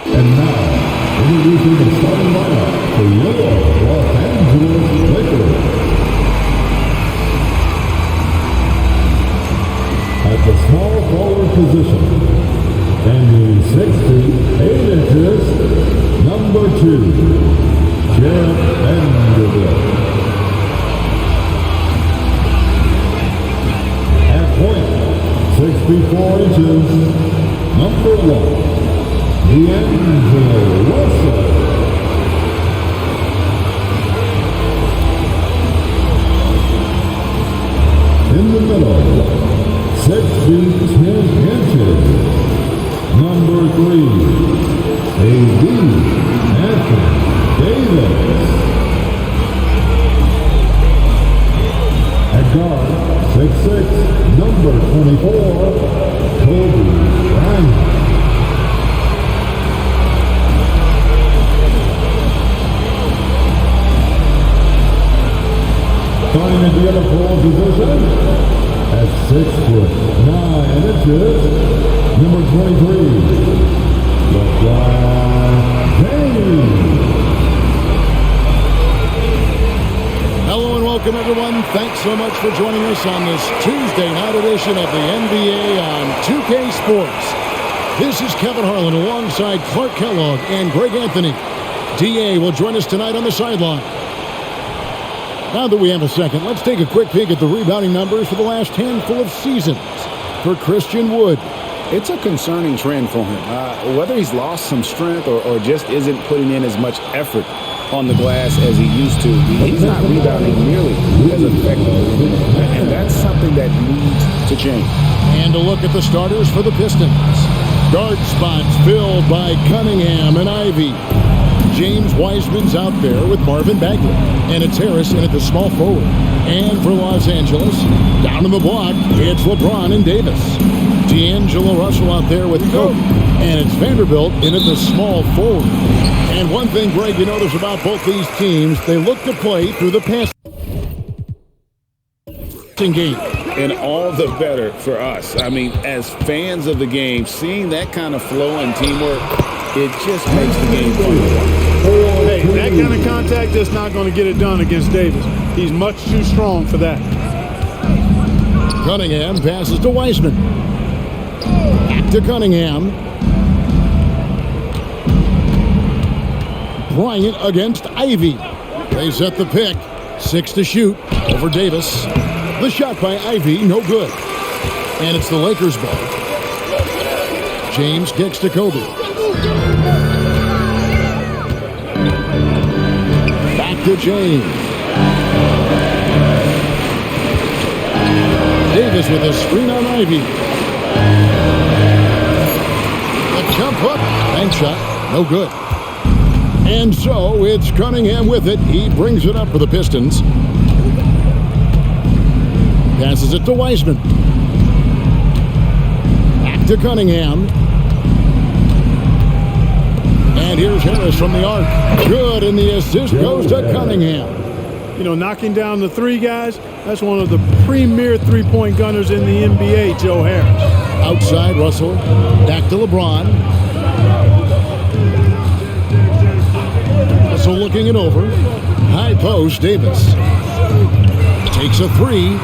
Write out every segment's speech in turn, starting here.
And now, introducing the starting lineup for your Los Angeles Lakers. At the small forward position, standing 6 feet 8 inches, number 2, Jared Vanderbilt. At point, 6 feet 4 inches, number 1. D'Angelo Russell. In the middle, 6 feet 10 inches, number 3, A.D. Anthony Davis. At guard, 6'6", number 24, Kobe Bryant. Starting at the other forward position, at 6'9" number 23, LeBron James. Hello and welcome, everyone. Thanks so much for joining us on this Tuesday night edition of the NBA on 2K Sports. This is Kevin Harlan alongside Clark Kellogg and Greg Anthony. DA will join us tonight on the sideline. Now that we have a second, let's take a quick peek at the rebounding numbers for the last handful of seasons for Christian Wood. It's a concerning trend for him. Whether he's lost some strength or just isn't putting in as much effort on the glass as he used to, he's not rebounding nearly as effectively. And that's something that needs to change. And a look at the starters for the Pistons. Guard spots filled by Cunningham and Ivy. James Wiseman's out there with Marvin Bagley. And it's Harris in at the small forward. And for Los Angeles, down in the block, it's LeBron and Davis. D'Angelo Russell out there with Kobe. And it's Vanderbilt in at the small forward. And one thing, Greg, you notice about both these teams, they look to play through the passing game. And all the better for us. I mean, as fans of the game, seeing that kind of flow and teamwork, it just makes the game fun. Hey, that kind of contact just not going to get it done against Davis. He's much too strong for that. Cunningham passes to Wiseman. Back to Cunningham. Bryant against Ivy. They set the pick. 6 to shoot over Davis. The shot by Ivy, no good. And it's the Lakers' ball. James kicks to Kobe. Back to James. Davis with a screen on Ivy. The jump up. Bank shot. No good. And so it's Cunningham with it. He brings it up for the Pistons. Passes it to Wiseman. Back to Cunningham. And here's Harris from the arc. Good, and the assist goes to Cunningham. You know, knocking down the three guys, that's one of the premier three-point gunners in the NBA, Joe Harris. Outside, Russell. Back to LeBron. Russell looking it over. High post, Davis. Takes a three.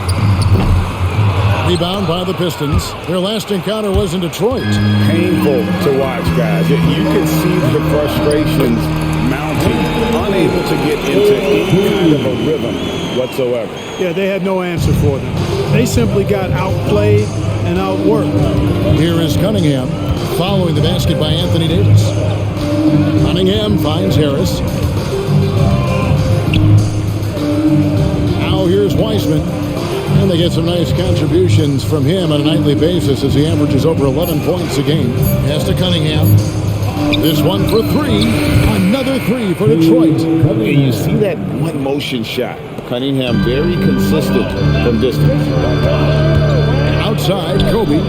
Rebound by the Pistons. Their last encounter was in Detroit. Painful to watch, guys. You can see the frustrations mounting, unable to get into any kind of a rhythm whatsoever. Yeah, they had no answer for them. They simply got outplayed and outworked. Here is Cunningham following the basket by Anthony Davis. Cunningham finds Harris. Now here's Wiseman. And they get some nice contributions from him on a nightly basis as he averages over 11 points a game. Pass to Cunningham. This one for three. Another three for Detroit. And you see that one motion shot. Cunningham very consistent from distance. Outside, Kobe.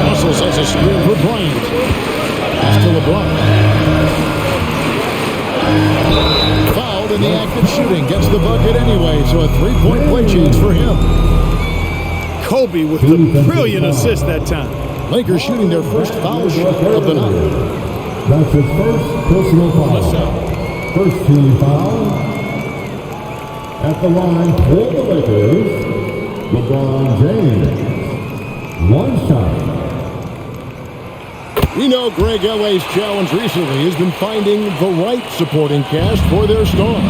Russell sets a screen for Bryant. Pass to LeBron. Fouled in the act of shooting. Gets the bucket anyway, so a three-point play change for him. Kobe with the brilliant assist that time. Lakers shooting their first foul shot of the night. That's his first personal foul. First team foul. At the line for the Lakers, LeBron James. One shot. We know Greg L.A.'s challenge recently has been finding the right supporting cast for their star.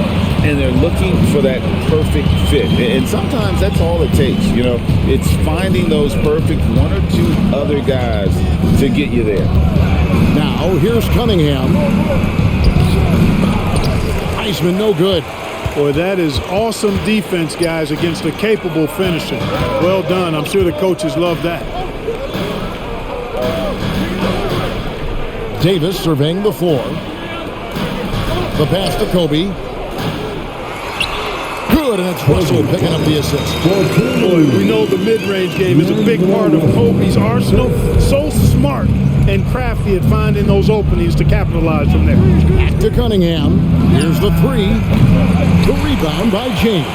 And they're looking for that perfect fit. And sometimes that's all it takes. You know, it's finding those perfect one or two other guys to get you there. Now, here's Cunningham. Wiseman, no good. Boy, that is awesome defense, guys, against a capable finisher. Well done. I'm sure the coaches love that. Davis surveying the floor. The pass to Kobe. Good, and it's Russell picking up the assist. Boy, we know the mid-range game is a big part of Kobe's arsenal. So smart and crafty at finding those openings to capitalize from there. Back to Cunningham. Here's the three. The rebound by James.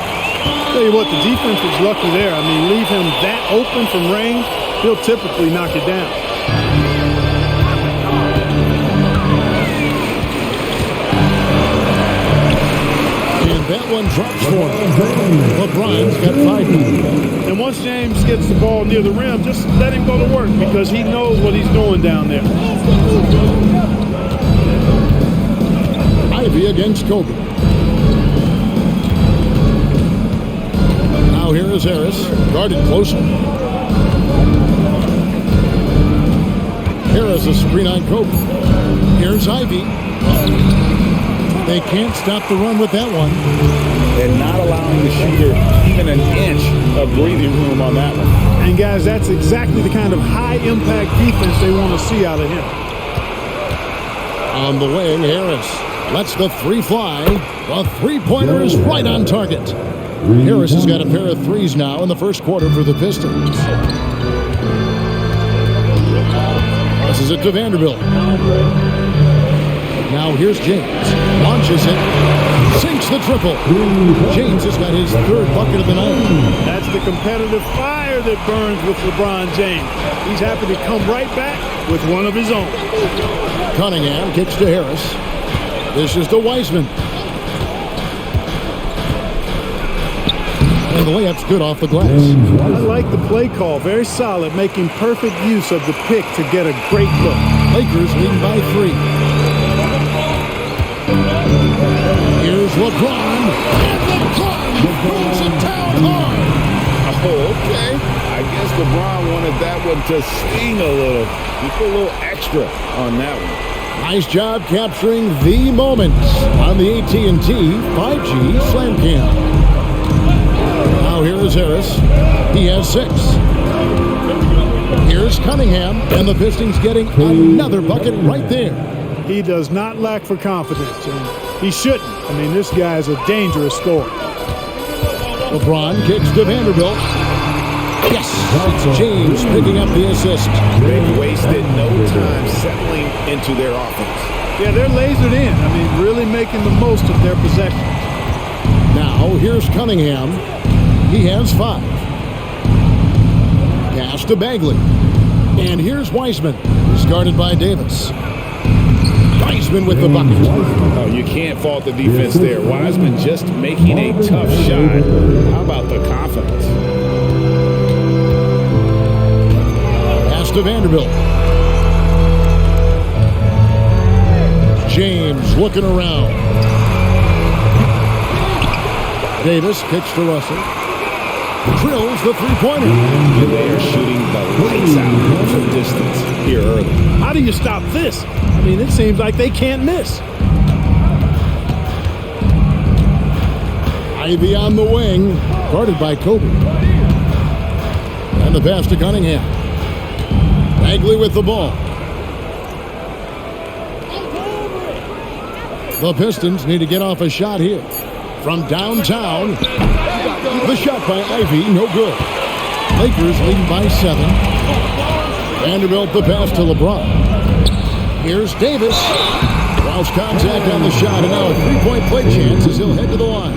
Tell you what, the defense was lucky there. I mean, leave him that open from range, he'll typically knock it down. That one drops for him. LeBron's got 5 minutes. And once James gets the ball near the rim, just let him go to work because he knows what he's doing down there. Ivy against Kobe. Now here is Harris, guarded closer. Harris a screen on Kobe. Here's Ivy. They can't stop the run with that one. And not allowing the shooter even an inch of breathing room on that one. And guys, that's exactly the kind of high-impact defense they want to see out of him. On the wing, Harris lets the three fly. The three-pointer is right on target. Harris has got a pair of threes now in the first quarter for the Pistons. Passes it to Vanderbilt. Now here's James. Launches it. Sinks the triple. James has got his third bucket of the night. That's the competitive fire that burns with LeBron James. He's happy to come right back with one of his own. Cunningham kicks to Harris. This is to Wiseman. And the layup's good off the glass. I like the play call. Very solid, making perfect use of the pick to get a great look. Lakers lead by 3. Here's LeBron. And LeBron pulls it down hard. Oh, okay. I guess LeBron wanted that one to sting a little. He put a little extra on that one. Nice job capturing the moments on the AT&T 5G Slam Cam. Now here is Harris. He has 6. Here's Cunningham, and the Pistons getting another bucket right there. He does not lack for confidence, and he shouldn't. I mean, this guy is a dangerous scorer. LeBron kicks to Vanderbilt. Yes, James picking up the assist. They've wasted no time settling into their offense. Yeah, they're lasered in. I mean, really making the most of their possessions. Now, here's Cunningham. He has 5. Pass to Bagley. And here's Wiseman. He's guarded by Davis. Wiseman with the bucket. Oh, you can't fault the defense there. Wiseman just making a tough shot. How about the confidence? Pass to Vanderbilt. James looking around. Davis kicks to Russell. Drills the three-pointer. They are shooting the lights out from distance here early. How do you stop this? I mean, it seems like they can't miss. Ivy on the wing, guarded by Kobe. And the pass to Cunningham. Bagley with the ball. The Pistons need to get off a shot here. From downtown, the shot by Ivy, no good. Lakers leading by 7. Vanderbilt the pass to LeBron. Here's Davis. Lost contact on the shot, and now a three-point play chance as he'll head to the line.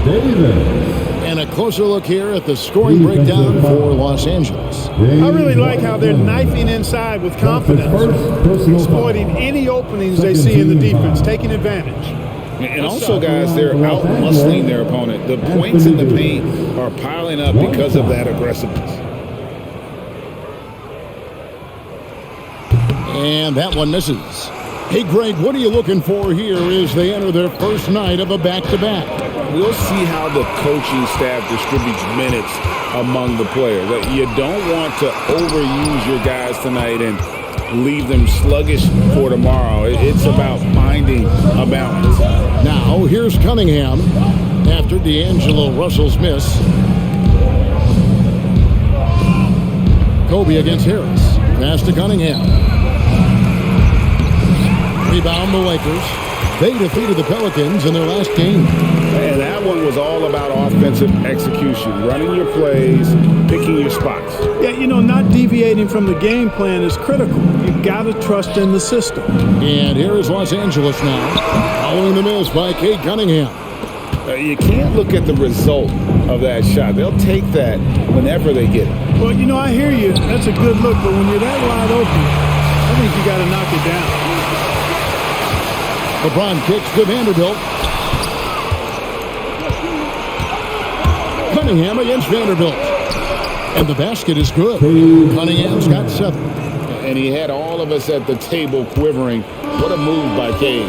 Davis. And a closer look here at the scoring breakdown for Los Angeles. I really like how they're knifing inside with confidence, exploiting any openings they see in the defense, taking advantage. And also, guys, they're out-muscling their opponent. The points in the paint are piling up because of that aggressiveness. And that one misses. Hey, Greg, what are you looking for here as they enter their first night of a back-to-back? We'll see how the coaching staff distributes minutes among the players. You don't want to overuse your guys tonight and leave them sluggish for tomorrow. It's about finding a balance. Now, here's Cunningham after D'Angelo Russell's miss. Kobe against Harris. Pass to Cunningham. Rebound the Lakers. They defeated the Pelicans in their last game. And that one was all about offensive execution, running your plays, picking your spots. Yeah, you know, not deviating from the game plan is critical. You've got to trust in the system. And here is Los Angeles now, following the miss by Cade Cunningham. You can't look at the result of that shot. They'll take that whenever they get it. Well, you know, I hear you. That's a good look, but when you're that wide open, I think you got to knock it down. LeBron kicks to Vanderbilt. Cunningham against Vanderbilt. And the basket is good. Cunningham's got 7. And he had all of us at the table quivering. What a move by Cade.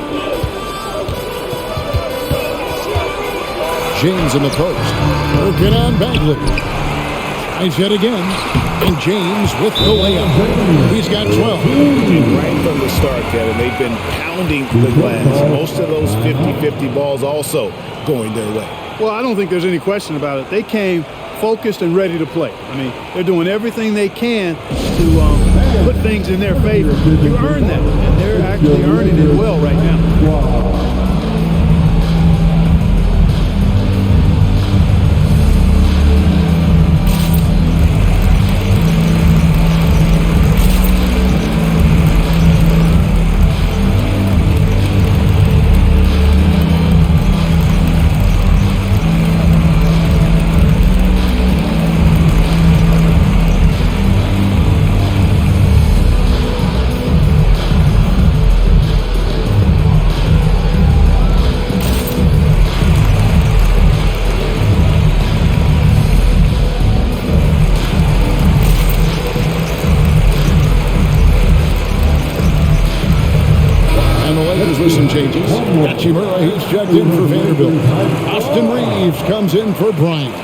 James in the post. Working on Bagley. Tries yet again. And James with the layup. He's got 12. Right from the start, Kevin, they've been pounding the glass. Most of those 50-50 balls also going their way. Well, I don't think there's any question about it. They came focused and ready to play. I mean, they're doing everything they can to put things in their favor. You earn that, and they're actually earning it well right now. With some changes. Hachimura, he's checked in for Vanderbilt. Austin Reeves comes in for Bryant.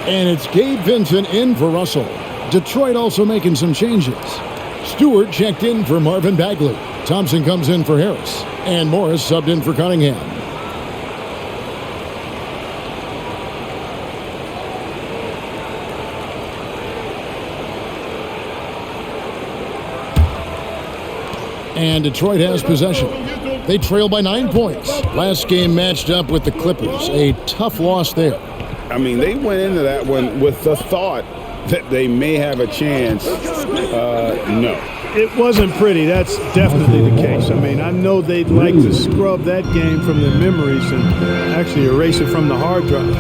And it's Gabe Vincent in for Russell. Detroit also making some changes. Stewart checked in for Marvin Bagley. Thompson comes in for Harris. And Morris subbed in for Cunningham. And Detroit has possession. They trail by 9 points. Last game matched up with the Clippers. A tough loss there. I mean, they went into that one with the thought that they may have a chance. No. It wasn't pretty. That's definitely the case. I mean, I know they'd like to scrub that game from their memories and actually erase it from the hard drive.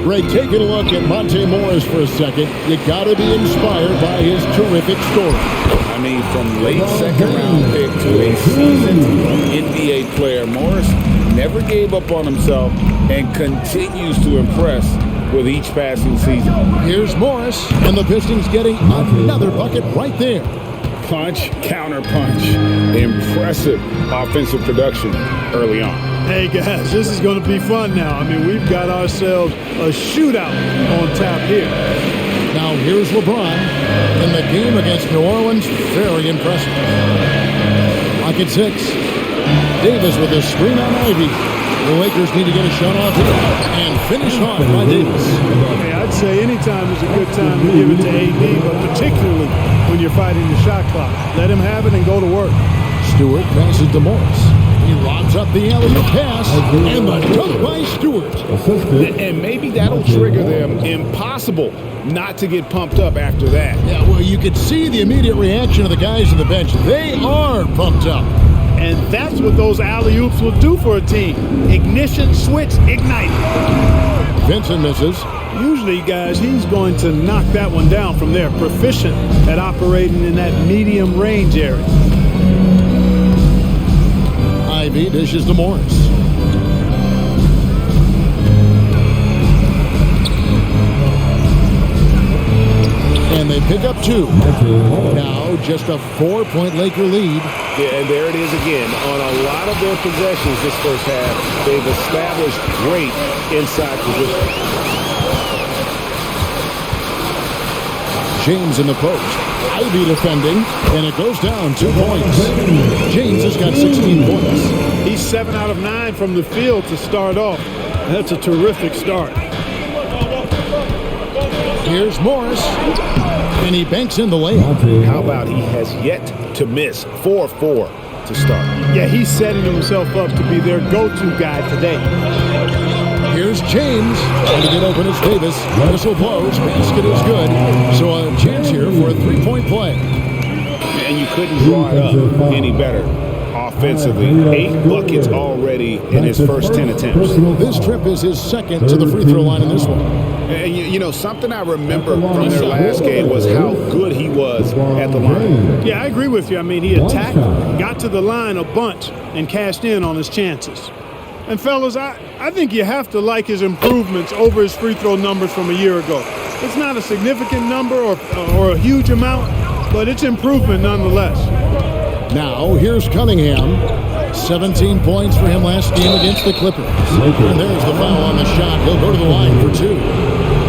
Greg, taking a look at Monte Morris for a second, you got to be inspired by his terrific story. I mean, from late second-round pick to a seasoned NBA player, Morris never gave up on himself and continues to impress with each passing season. Here's Morris, and the Pistons getting another bucket right there. Punch, counter punch. Impressive offensive production early on. Hey, guys, this is going to be fun now. I mean, we've got ourselves a shootout on tap here. Now here's LeBron in the game against New Orleans. Very impressive. Lock at 6. Davis with a screen on Ivy. The Lakers need to get a shot off here and finish off by Davis. Hey, I'd say anytime is a good time to give it to AD, but particularly when you're fighting the shot clock. Let him have it and go to work. Stewart passes to Morris. He lobs up the alley-oop pass, and the dunk by Stewart. Assisted. And maybe that'll trigger them. Impossible not to get pumped up after that. Yeah, well, you could see the immediate reaction of the guys on the bench. They are pumped up. And that's what those alley-oops will do for a team. Ignition, switch, ignite. Vincent misses. Usually, guys, he's going to knock that one down from there. Proficient at operating in that medium range area. Ivy dishes to Morris. And they pick up two. Now just a 4-point Laker lead. Yeah, and there it is again. On a lot of their possessions this first half, they've established great inside position. James in the post. Ivy defending, and it goes down 2 points. James has got 16 points. He's 7 out of 9 from the field to start off. That's a terrific start. Here's Morris, and he banks in the layup. How about he has yet to miss 4-4 to start? Yeah, he's setting himself up to be their go-to guy today. Here's James, trying to get open as Davis. Whistle blows, basket is good. So a chance here for a 3-point play. And you couldn't draw it up any better offensively. 8 buckets already in his first 10 attempts. This trip is his second to the free throw line in this one. And you know, something I remember from their last game was how good he was at the line. Yeah, I agree with you. I mean, he attacked, got to the line a bunch, and cashed in on his chances. And fellas, I think you have to like his improvements over his free throw numbers from a year ago. It's not a significant number or a huge amount, but it's improvement nonetheless. Now, here's Cunningham. 17 points for him last game against the Clippers. And there's the foul on the shot. He'll go to the line for 2.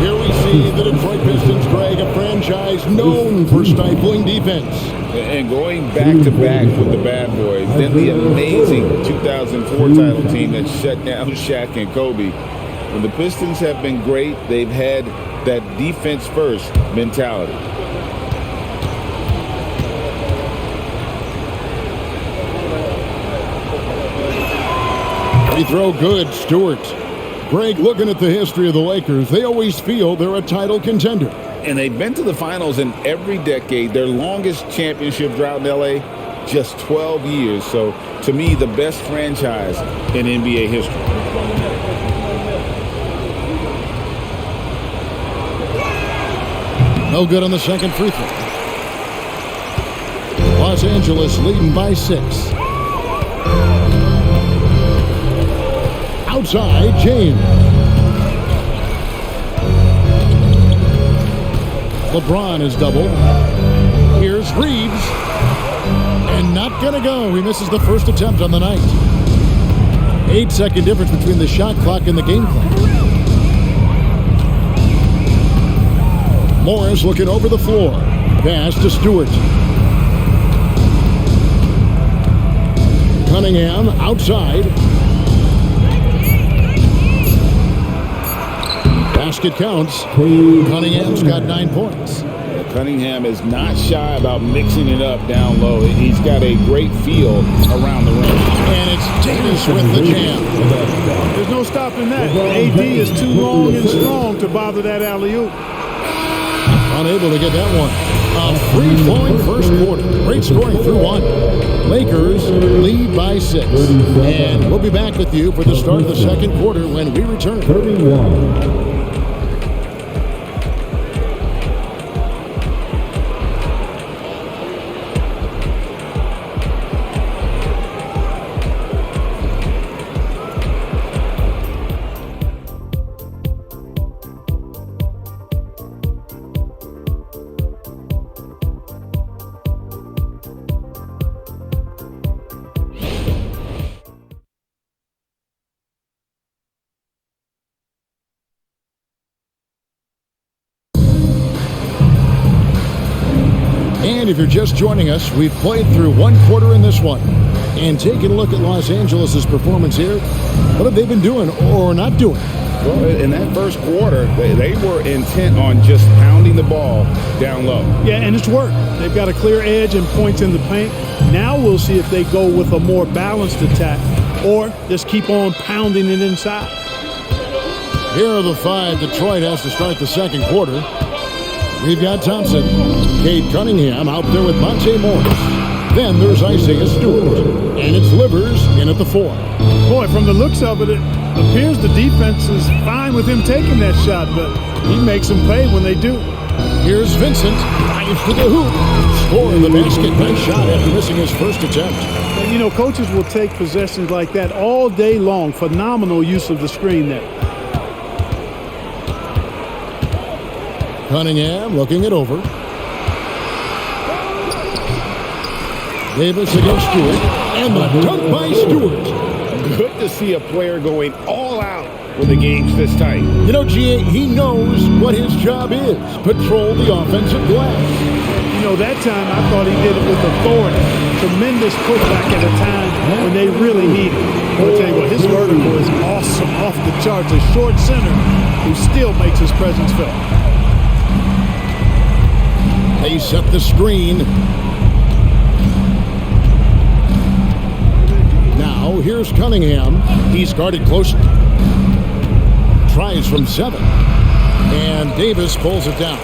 Here we see the Detroit Pistons, Greg, a franchise known for stifling defense. And going back-to-back with the bad boys, then the amazing 2004 title team that shut down Shaq and Kobe. When the Pistons have been great, they've had that defense-first mentality. Free throw good, Stewart. Greg, looking at the history of the Lakers, they always feel they're a title contender. And they've been to the finals in every decade. Their longest championship drought in L.A., just 12 years. So, to me, the best franchise in NBA history. No good on the second free throw. Los Angeles leading by 6. Outside, James. LeBron is doubled. Here's Reeves. And not going to go. He misses the first attempt on the night. 8-second difference between the shot clock and the game clock. Morris looking over the floor. Pass to Stewart. Cunningham outside. Basket counts. Cunningham's got 9 points. Cunningham is not shy about mixing it up down low. He's got a great feel around the rim. And it's Davis with the jam. There's no stopping that. AD is too long and strong to bother that alley-oop. Unable to get that one. A free-flowing first quarter. Great scoring through 1. Lakers lead by 6. And we'll be back with you for the start of the second quarter when we return. 31. And if you're just joining us, we've played through 1 quarter in this one. And taking a look at Los Angeles' performance here, what have they been doing or not doing? Well, in that first quarter, they were intent on just pounding the ball down low. Yeah, and it's worked. They've got a clear edge and points in the paint. Now we'll see if they go with a more balanced attack or just keep on pounding it inside. Here are the 5 Detroit has to start the second quarter. We've got Thompson, Cade Cunningham out there with Monte Morris. Then there's Isaiah Stewart, and it's Livers in at the 4. Boy, from the looks of it, it appears the defense is fine with him taking that shot, but he makes them pay when they do. Here's Vincent, dives to the hoop, scoring the basket. Nice shot after missing his first attempt. And, you know, coaches will take possessions like that all day long. Phenomenal use of the screen there. Cunningham looking it over. Davis against Stewart, and the dunk by Stewart. Good to see a player going all out when the game's this tight. You know, G.A., he knows what his job is. Patrol the offensive glass. You know, that time I thought he did it with authority. Tremendous putback at a time when they really need it. I'll tell you what, his vertical is awesome, off the charts. A short center who still makes his presence felt. They set the screen. Now, here's Cunningham. He's guarded closely. Tries from 7. And Davis pulls it down.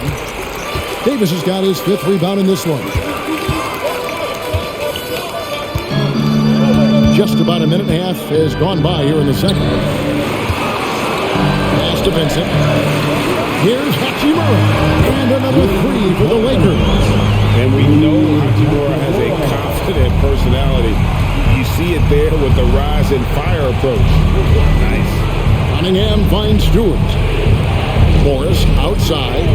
Davis has got his 5th rebound in this one. Just about a minute and a half has gone by here in the second. Pass to Vincent. Here's Hachimura. And another 3 for the Lakers. And we know Hachimura has a confident personality. You see it there with the rise and fire approach. Nice. Cunningham finds Stewart. Morris outside.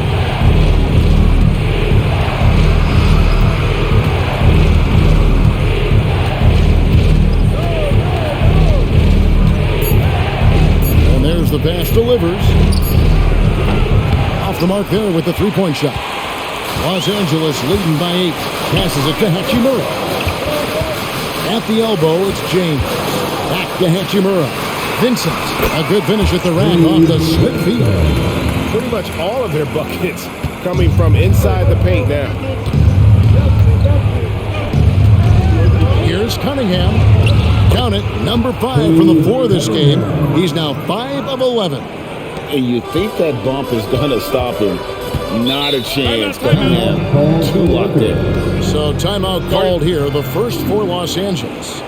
And there's the pass to Livers. Off the mark there with the 3-point shot. Los Angeles leading by 8. Passes it to Hachimura. At the elbow, it's James. Back to Hachimura. Vincent, a good finish at the rack off the slip feet. Pretty much all of their buckets coming from inside the paint now. Here's Cunningham. Count it, number 5 for the 4 this game. He's now 5 of 11. And you think that bump is going to stop him. Not a chance. Cunningham too locked in. So timeout called here, the first for Los Angeles.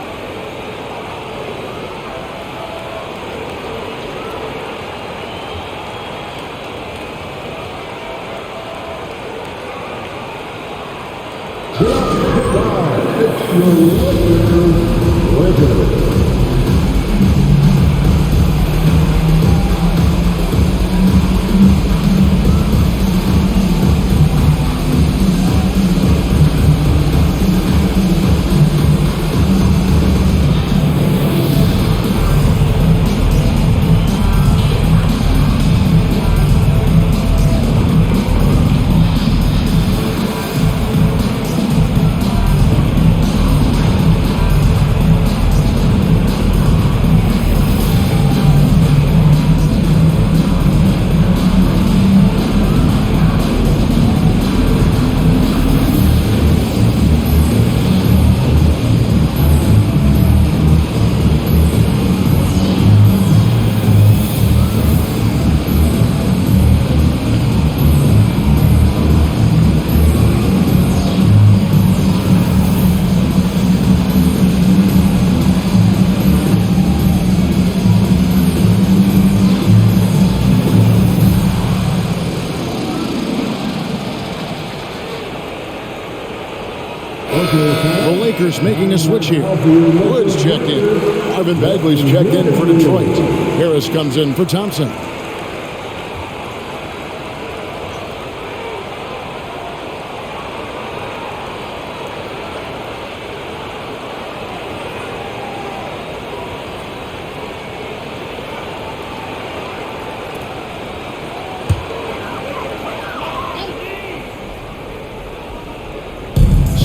The Lakers making a switch here. Woods checked in. Marvin Bagley's checked in for Detroit. Harris comes in for Thompson.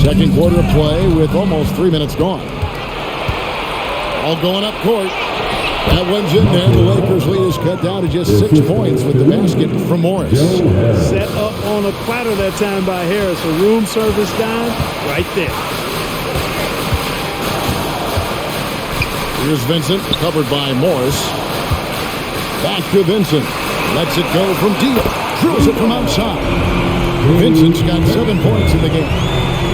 Second quarter of play with almost 3 minutes gone. All going up court. That one's in there. The Lakers lead is cut down to just 6 points with the basket from Morris. Set up on a platter that time by Harris. A room service dime right there. Here's Vincent, covered by Morris. Back to Vincent. Lets it go from deep. Drills it from outside. Vincent's got 7 points in the game.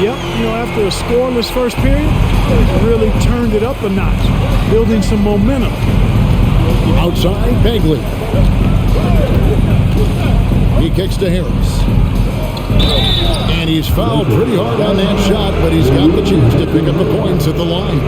Yep, after a scoreless first period, they've really turned it up a notch, building some momentum. Outside, Bagley. He kicks to Harris. And he's fouled pretty hard on that shot, but he's got the chance to pick up the points at the line.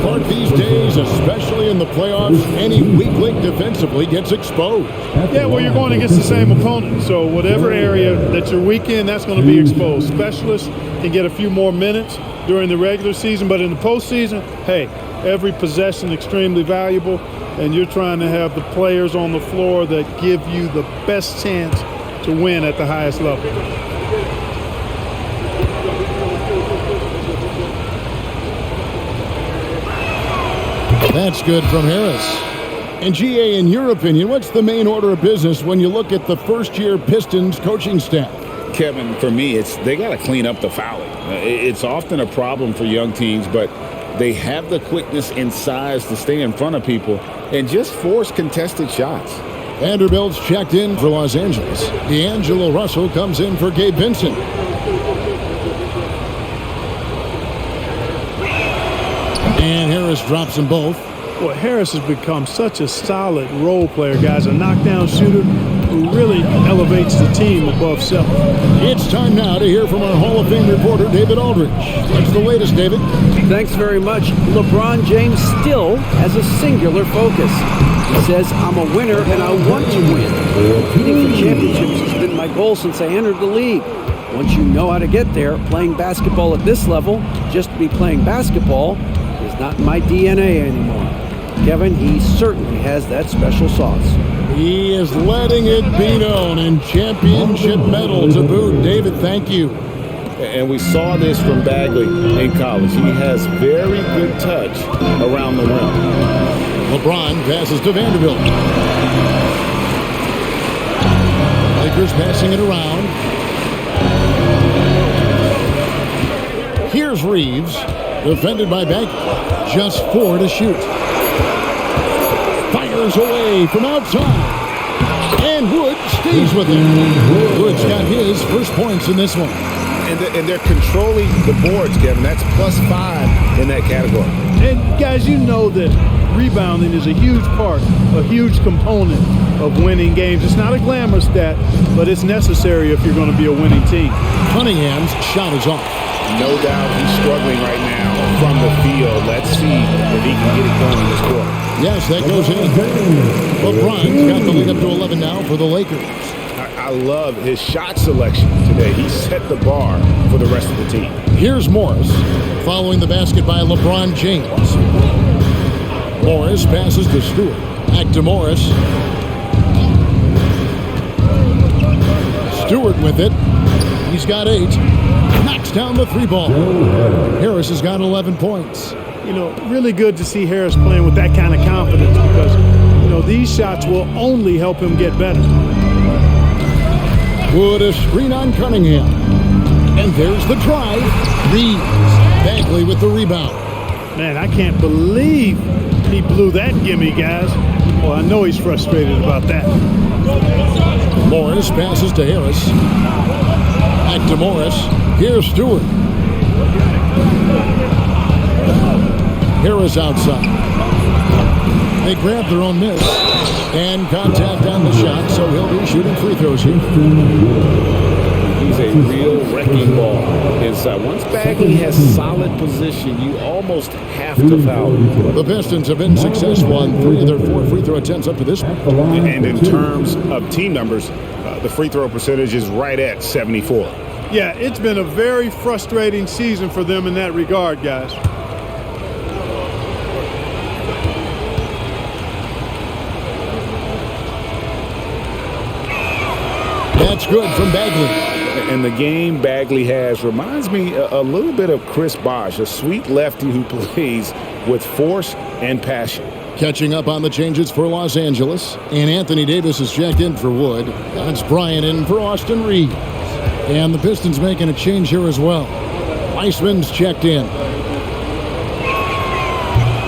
Part these days, especially in the playoffs, any weak link defensively gets exposed. Yeah, well, you're going against the same opponent, so whatever area that you're weak in, that's going to be exposed. Specialists can get a few more minutes during the regular season, but in the postseason, hey, every possession extremely valuable, and you're trying to have the players on the floor that give you the best chance to win at the highest level. That's good from Harris. And GA, in your opinion, what's the main order of business when you look at the first-year Pistons coaching staff? Kevin, for me, they got to clean up the fouling. It's often a problem for young teams, but they have the quickness and size to stay in front of people and just force contested shots. Vanderbilt's checked in for Los Angeles. D'Angelo Russell comes in for Gabe Vincent. And Harris drops them both. Well, Harris has become such a solid role player, guys. A knockdown shooter who really elevates the team above self. It's time now to hear from our Hall of Fame reporter, David Aldridge. What's the latest, David? Thanks very much. LeBron James still has a singular focus. He says, I'm a winner and I want to win. Competing for championships has been my goal since I entered the league. Once you know how to get there, playing basketball at this level, just to be playing basketball, is not in my DNA anymore. Kevin, he certainly has that special sauce. He is letting it be known, and championship medal to boot. David, thank you. And we saw this from Bagley in college. He has very good touch around the rim. LeBron passes to Vanderbilt. Lakers passing it around. Here's Reeves, defended by Bagley. Just 4 to shoot. Fires away from outside. And Wood stays with him. Wood's got his first points in this one. And they're controlling the boards, Kevin. That's +5 in that category. And, guys, you know that rebounding is a huge part, a huge component of winning games. It's not a glamour stat, but it's necessary if you're going to be a winning team. Cunningham's shot is off. No doubt he's struggling right now from the field. Let's see if he can get it going this quarter. Yes, that goes in. LeBron's got the lead up to 11 now for the Lakers. I love his shot selection today. He set the bar for the rest of the team. Here's Morris, following the basket by LeBron James. Morris passes to Stewart. Back to Morris. Stewart with it. He's got 8. Knocks down the 3-ball. Harris has got 11 points. You know, really good to see Harris playing with that kind of confidence because, these shots will only help him get better. Wood a screen on Cunningham. And there's the drive. Reeves. Bagley with the rebound. Man, I can't believe he blew that gimme, guys. Well, I know he's frustrated about that. Morris passes to Harris. Back to Morris. Here's Stewart. Harris outside. They grab their own miss. And contact on the shot, so he'll be shooting free throws here. He's a real wrecking ball inside. Once Bagley has solid position, you almost have to foul him. The Pistons have been successful on 3 of their 4 free throw attempts up to this point. And in terms of team numbers, the free throw percentage is right at 74. Yeah, it's been a very frustrating season for them in that regard, guys. That's good from Bagley. And the game Bagley has reminds me a little bit of Chris Bosh, a sweet lefty who plays with force and passion. Catching up on the changes for Los Angeles. And Anthony Davis is checked in for Wood. That's Bryant in for Austin Reeves. And the Pistons making a change here as well. Weissman's checked in.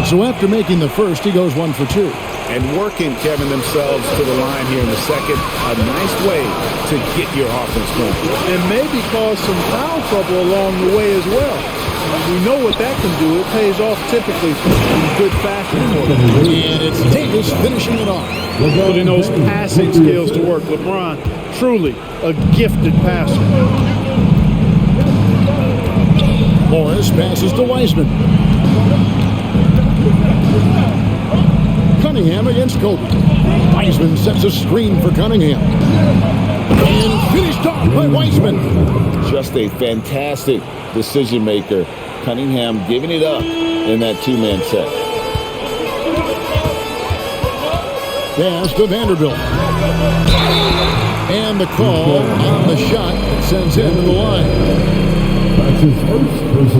So after making the first, he goes 1 for 2. And working, Kevin, themselves to the line here in the second. A nice way to get your offense going. And maybe cause some foul trouble along the way as well. We know what that can do. It pays off typically in good fashion. And it's Davis finishing it off. Putting those passing skills to work. LeBron, truly a gifted passer. Morris passes to Weissman. Cunningham against Kobe. Weissman sets a screen for Cunningham. And finished off by Weissman. Just a fantastic decision maker. Cunningham giving it up in that two-man set. Pass to Vanderbilt. And the call on the shot that sends him to the line.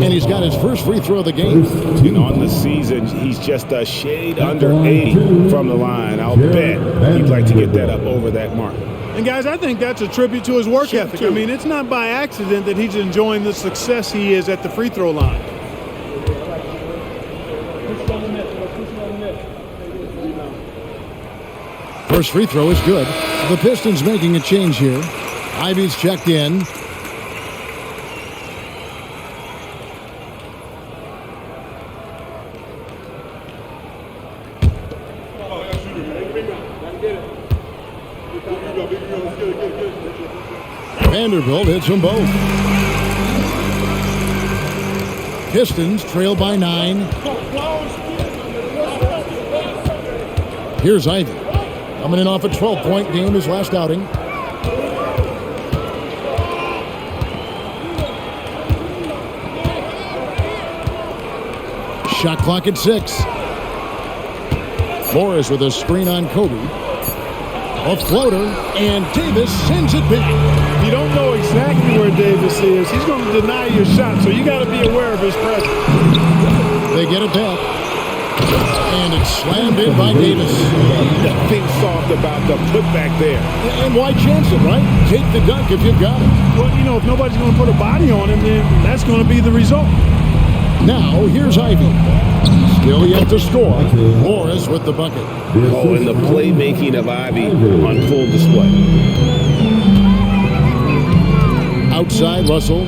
And he's got his first free throw of the game. And on the season, he's just a shade under 80 from the line. I'll bet he'd like to get that up over that mark. And guys, I think that's a tribute to his work ethic. I mean, it's not by accident that he's enjoying the success he is at the free throw line. First free throw is good. The Pistons making a change here. Ivy's checked in. Vanderbilt hits them both. Pistons trail by 9. Here's Ivy. Coming in off a 12-point game his last outing. Shot clock at 6. Morris with a screen on Kobe. A floater, and Davis sends it back. If you don't know exactly where Davis is, he's going to deny your shot, so you got to be aware of his presence. They get it back. And it's slammed in by Davis. Nothing soft about the putback there. And why chance it, right? Take the dunk if you've got it. Well, you know, if nobody's going to put a body on him, then that's going to be the result. Now, here's Ivy. Still yet to score. Morris with the bucket. Oh, and the playmaking of Ivy on full display. Outside, Russell.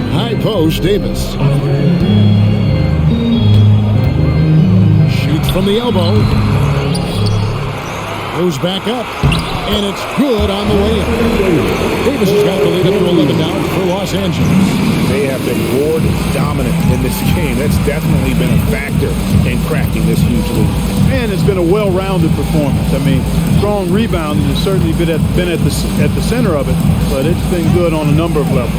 High post, Davis. Shoots from the elbow. Goes back up. And it's good on the way in. Davis has got the lead up to 11 down for Los Angeles. They have been board dominant in this game. That's definitely been a factor in cracking this huge lead. And it's been a well-rounded performance. I mean, strong rebounding has certainly been at the center of it, but it's been good on a number of levels.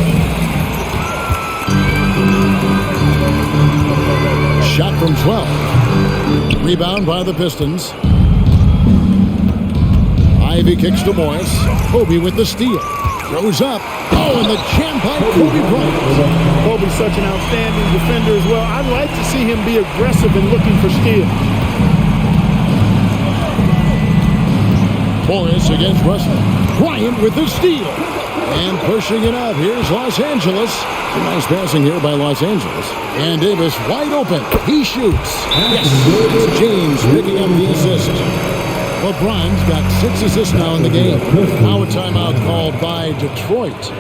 Shot from 12. Rebound by the Pistons. Ivy kicks to Morris. Kobe with the steal. Goes up. Oh, and the jam by Kobe Bryant. Kobe's such an outstanding defender as well. I'd like to see him be aggressive in looking for steals. Morris against Russell. Bryant with the steal. And pushing it up. Here's Los Angeles. Nice passing here by Los Angeles. And Davis wide open. He shoots. Yes. It's James picking up the assist. LeBron's got 6 assists now in the game. Now a timeout called by Detroit.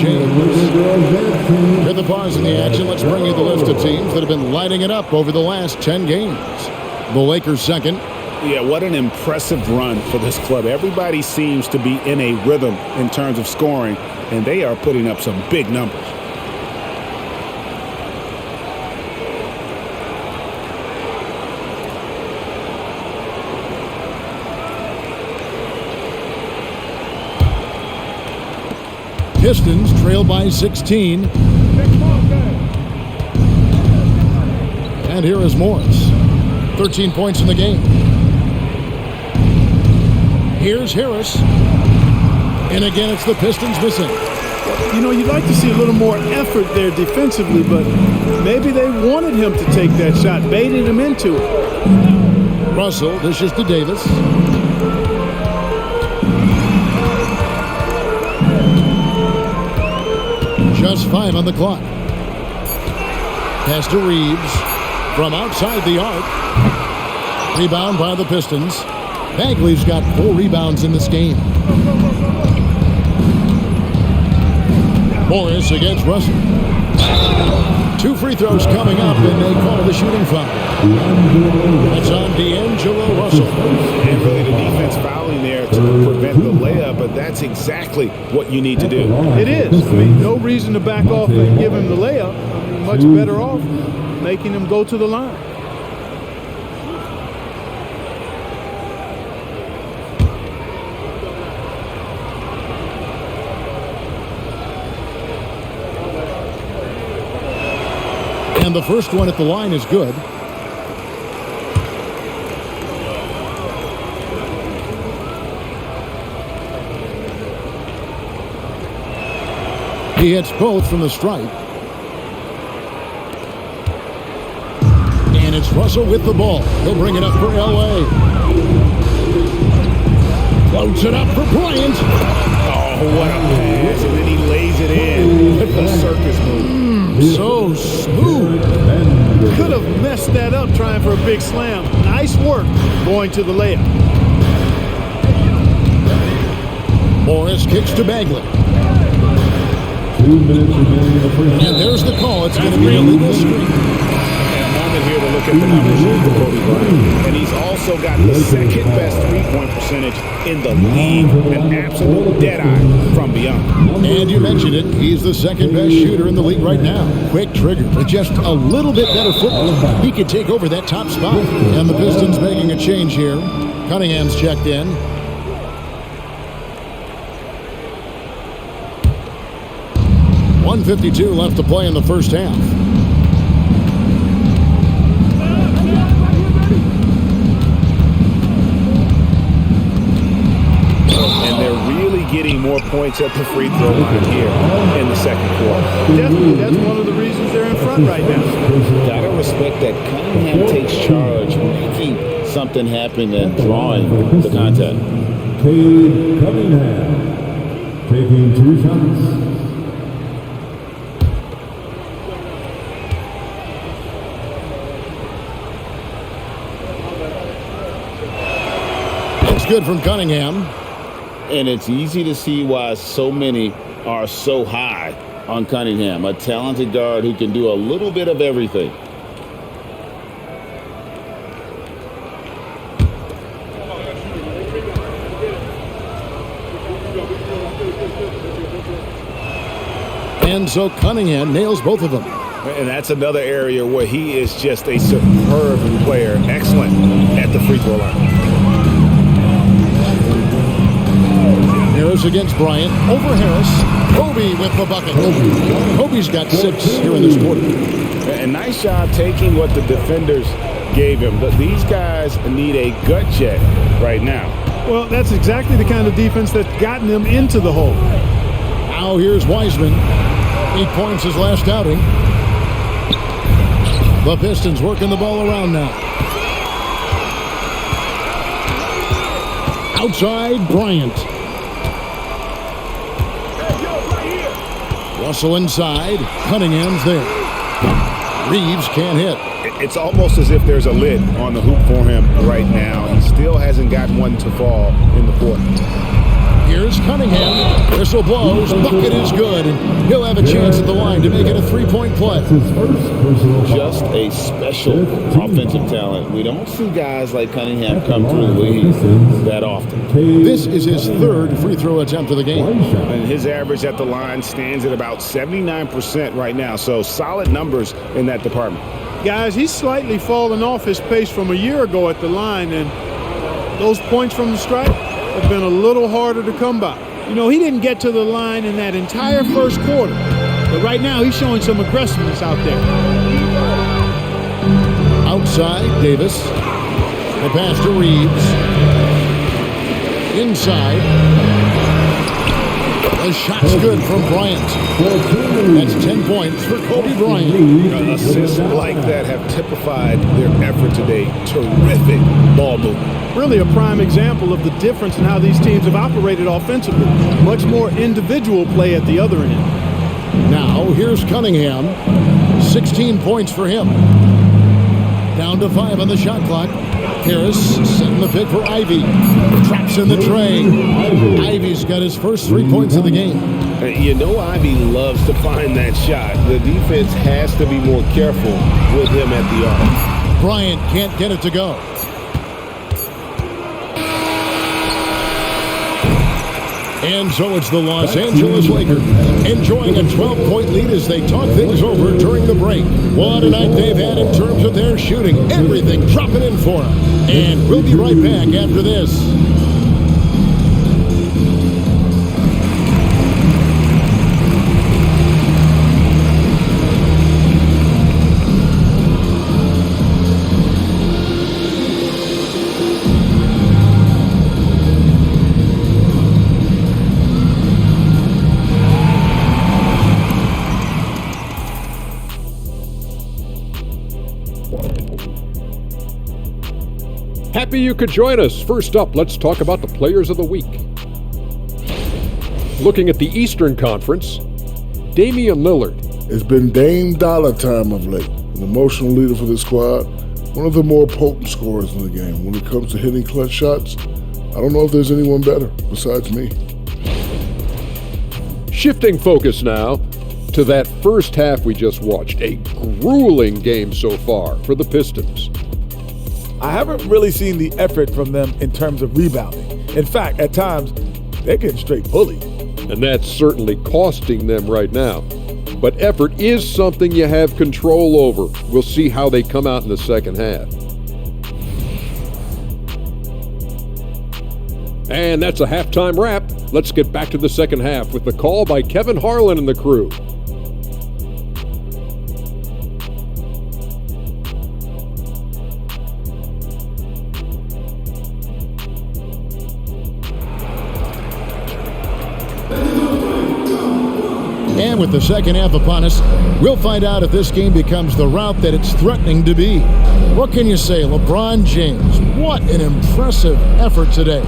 James. With the bars in the action, let's bring you the list of teams that have been lighting it up over the last 10 games. The Lakers second. Yeah, what an impressive run for this club. Everybody seems to be in a rhythm in terms of scoring, and they are putting up some big numbers. Pistons trail by 16. And here is Morris. 13 points in the game. Here's Harris. And again, it's the Pistons missing. You know, you'd like to see a little more effort there defensively, but maybe they wanted him to take that shot, baited him into it. Russell dishes to Davis. Just 5 on the clock. Pass to Reeves from outside the arc. Rebound by the Pistons. Bagley's got 4 rebounds in this game. Morris against Russell. 2 free throws coming up, and they call the shooting foul. That's on D'Angelo Russell. And really the defense fouling there to prevent the layup, but that's exactly what you need to do. It is. I mean, no reason to back off and give him the layup. I mean, much better off making him go to the line. And the first one at the line is good. He hits both from the stripe. And it's Russell with the ball. He'll bring it up for L.A. Floats it up for Bryant. Oh, what a pass. And then he lays it in with the circus move. So smooth. Could have messed that up trying for a big slam. Nice work going to the layup. Morris kicks to Bagley. 2 minutes remaining in the first. And there's the call. It's going to be a legal screen. Moment here to look at the numbers for Kobe Bryant. And he's also got the second best three-point percentage in the league. An absolute dead-eye from beyond. And you mentioned it. He's the second best shooter in the league right now. Quick trigger. With just a little bit better football, he could take over that top spot. And the Pistons making a change here. Cunningham's checked in. .152 left to play in the first half. And they're really getting more points at the free throw line here in the second quarter. Definitely, that's one of the reasons they're in front right now. Gotta respect that Cunningham takes charge, making something happen and drawing the contact. Cade Cunningham taking 2 shots. Looks good from Cunningham. And it's easy to see why so many are so high on Cunningham, a talented guard who can do a little bit of everything. And so Cunningham nails both of them. And that's another area where he is just a superb player, excellent at the free throw line. Harris against Bryant. Over Harris. Kobe with the bucket. Kobe's got 6 here in this quarter. And nice job taking what the defenders gave him. But these guys need a gut check right now. Well, that's exactly the kind of defense that's gotten them into the hole. Now here's Wiseman. 8 points his last outing. The Pistons working the ball around now. Outside Bryant. Russell inside. Cunningham's there. Reeves can't hit. It's almost as if there's a lid on the hoop for him right now. He still hasn't got one to fall in the quarter. Here's Cunningham. Whistle blows. Bucket is good. And he'll have a chance at the line to make it a three-point play. His first personal Just a special offensive talent. We don't see guys like Cunningham come through the league that often. This is his third free throw attempt of the game. And his average at the line stands at about 79% right now. So solid numbers in that department. Guys, he's slightly fallen off his pace from a year ago at the line, and those points from the stripe have been a little harder to come by. You know, he didn't get to the line in that entire first quarter, but right now he's showing some aggressiveness out there. Outside, Davis. The pass to Reeves. Inside. The shot's good from Bryant. That's 10 points for Kobe Bryant. Assists like that have typified their effort today. Terrific ball movement. Really a prime example of the difference in how these teams have operated offensively. Much more individual play at the other end. Now, here's Cunningham. 16 points for him. Down to 5 on the shot clock. Harris setting the pick for Ivy. Traps in the tray. Ivy's got his first 3 points of the game. You know Ivy loves to find that shot. The defense has to be more careful with him at the arc. Bryant can't get it to go. And so it's the Los Angeles Lakers enjoying a 12-point lead as they talk things over during the break. What a night they've had in terms of their shooting. Everything dropping in for them. And we'll be right back after this. Happy you could join us. First up, let's talk about the players of the week. Looking at the Eastern Conference, Damian Lillard. It's been Dame Dollar time of late. An emotional leader for the squad, one of the more potent scorers in the game. When it comes to hitting clutch shots, I don't know if there's anyone better besides me. Shifting focus now to that first half we just watched. A grueling game so far for the Pistons. I haven't really seen the effort from them in terms of rebounding. In fact, at times, they're getting straight bullied. And that's certainly costing them right now. But effort is something you have control over. We'll see how they come out in the second half. And that's a halftime wrap. Let's get back to the second half with the call by Kevin Harlan and the crew. And with the second half upon us, we'll find out if this game becomes the route that it's threatening to be. What can you say, LeBron James? What an impressive effort today.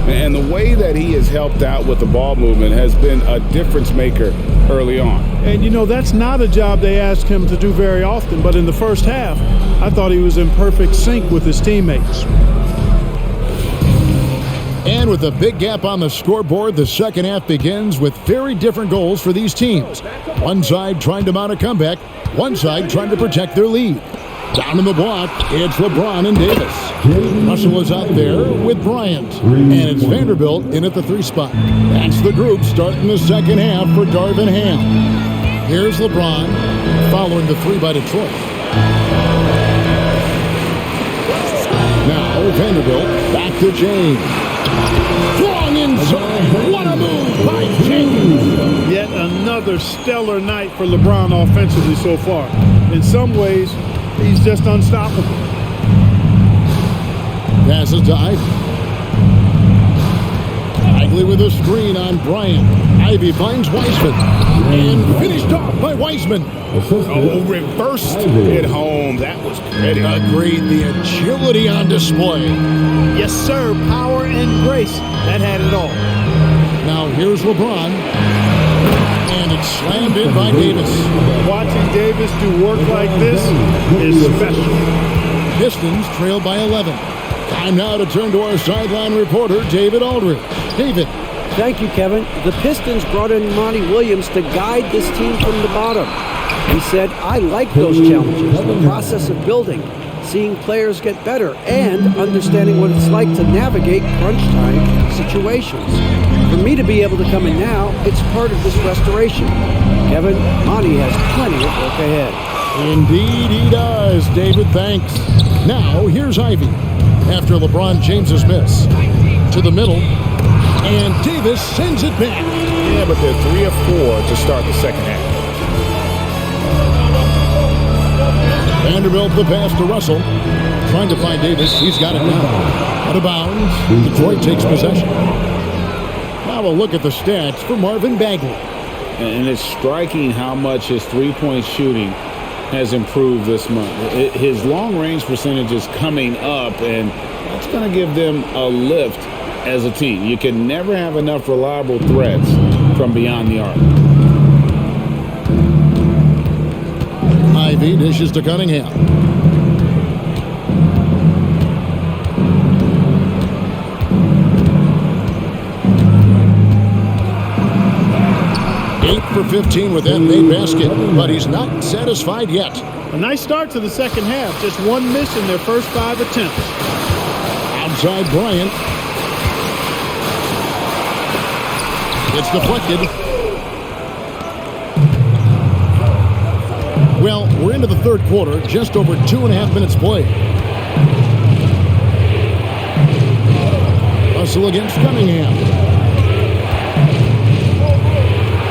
And the way that he has helped out with the ball movement has been a difference maker early on. And you know, that's not a job they ask him to do very often, but in the first half, I thought he was in perfect sync with his teammates. And with a big gap on the scoreboard, the second half begins with very different goals for these teams. One side trying to mount a comeback, one side trying to protect their lead. Down in the block, it's LeBron and Davis. Russell is out there with Bryant. And it's Vanderbilt in at the 3 spot. That's the group starting the second half for Darvin Ham. Here's LeBron following the 3 by Detroit. Now Vanderbilt back to James. Strong inside. What a move by James. Yet another stellar night for LeBron offensively so far. In some ways, he's just unstoppable. Passes to Ivy. Ivy with a screen on Bryant. Ivy finds Wiseman. And finished off by Wiseman. Oh, reversed it home. That was pretty. Agreed. The agility on display. Yes, sir. Power and grace. That had it all. Now here's LeBron. And it's slammed in by Davis. Watching Davis do work like this is special. Pistons trail by 11. Time now to turn to our sideline reporter, David Aldridge. David, Thank you, Kevin. The Pistons brought in Monty Williams to guide this team from the bottom. He said, I like those challenges, the process of building, seeing players get better, and understanding what it's like to navigate crunch time situations. For me to be able to come in now, it's part of this restoration. Kevin, Monty has plenty of work ahead. Indeed he does, David, thanks. Now, here's Ivy. After LeBron James's miss. To the middle. And Davis sends it back. Yeah, but they're 3 of 4 to start the second half. Vanderbilt the pass to Russell. Trying to find Davis. He's got it now. Out of bounds. Detroit takes possession. Now a look at the stats for Marvin Bagley. And it's striking how much his three-point shooting has improved this month. His long-range percentage is coming up, and that's going to give them a lift as a team. You can never have enough reliable threats from beyond the arc. Ivy dishes to Cunningham. Eight for 15 with that made basket, but he's not satisfied yet. A nice start to the second half. Just one miss in their first 5 attempts. Outside Bryant. It's deflected. Well, we're into the third quarter, just over 2.5 minutes played. Russell against Cunningham.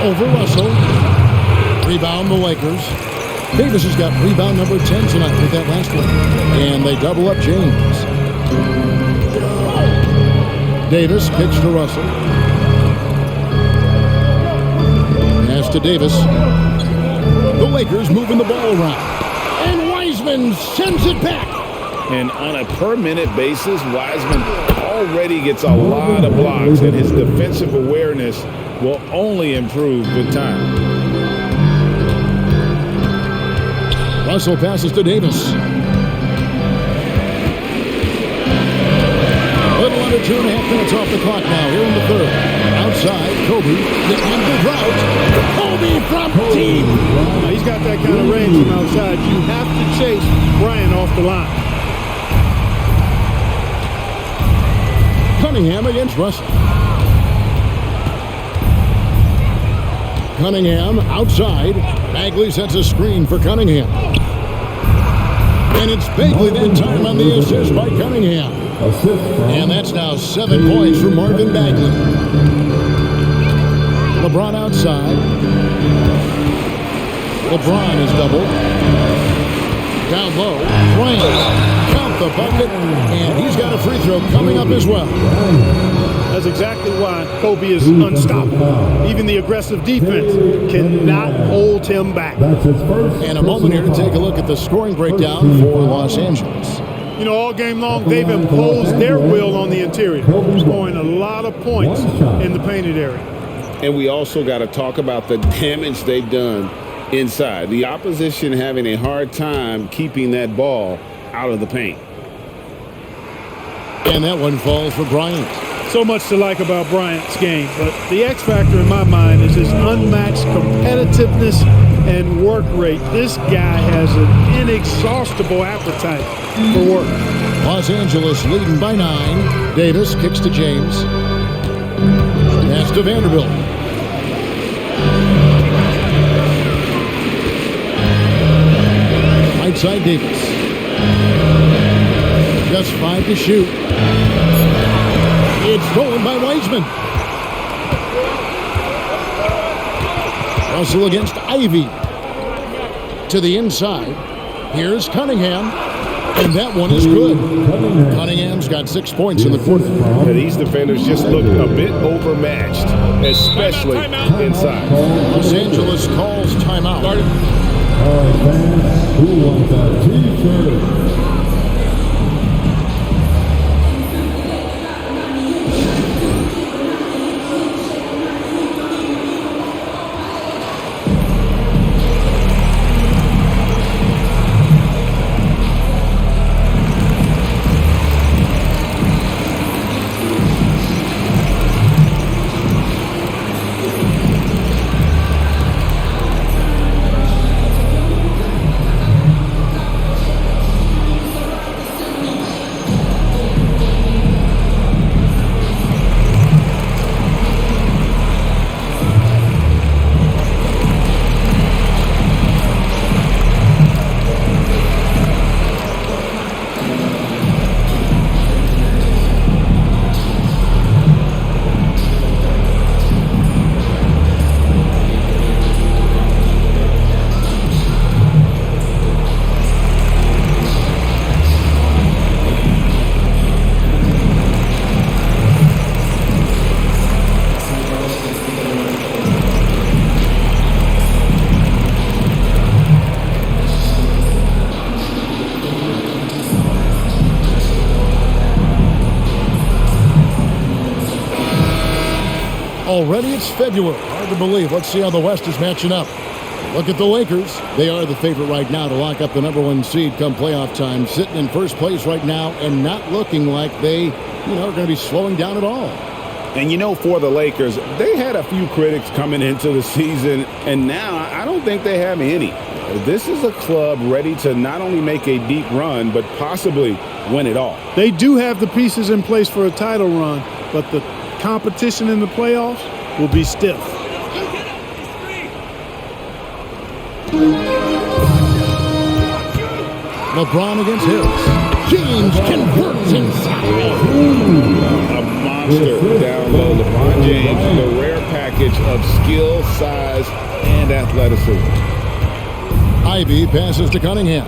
Over Russell. Rebound the Lakers. Davis has got rebound number 10 tonight with that last one. And they double up James. Davis kicks to Russell. Pass to Davis. The Lakers moving the ball around. And Wiseman sends it back. And on a per-minute basis, Wiseman already gets a lot of blocks, and his defensive awareness will only improve with time. Russell passes to Davis. A little under 2.5 minutes off the clock now here in the third. Outside, Kobe. The under route. Kobe from deep. Now, he's got that kind of range from outside. You have to chase Bryant off the line. Cunningham against Russell. Cunningham outside. Bagley sets a screen for Cunningham. And it's Bagley that time on the assist by Cunningham. And that's now 7 points for Marvin Bagley. LeBron outside. LeBron is doubled. Down low. Bryant. Count the bucket. And he's got a free throw coming up as well. That's exactly why Kobe is unstoppable. Even the aggressive defense cannot hold him back. And a moment here to take a look at the scoring breakdown for Los Angeles. You know, all game long, they've imposed their will on the interior, scoring a lot of points in the painted area. And we also got to talk about the damage they've done inside. The opposition having a hard time keeping that ball out of the paint. And that one falls for Bryant. So much to like about Bryant's game, but the X factor in my mind is his unmatched competitiveness and work rate. This guy has an inexhaustible appetite for work. Los Angeles leading by 9. Davis kicks to James. Pass to Vanderbilt. Right side Davis. Just 5 to shoot. It's stolen by Wiseman. Russell against Ivy. To the inside. Here's Cunningham. And that one is good. Cunningham's got 6 points in the quarter. Yeah, these defenders just look a bit overmatched, especially inside. Los Angeles calls timeout. All right, fans, who wants a t-shirt? Already it's February. Hard to believe. Let's see how the West is matching up. Look at the Lakers. They are the favorite right now to lock up the #1 seed come playoff time. Sitting in first place right now and not looking like they, are going to be slowing down at all. And for the Lakers, they had a few critics coming into the season, and now I don't think they have any. This is a club ready to not only make a deep run, but possibly win it all. They do have the pieces in place for a title run, but the competition in the playoffs will be stiff. LeBron against Harris. James converts inside. A monster down low. LeBron James, the rare package of skill, size, and athleticism. Ivy passes to Cunningham.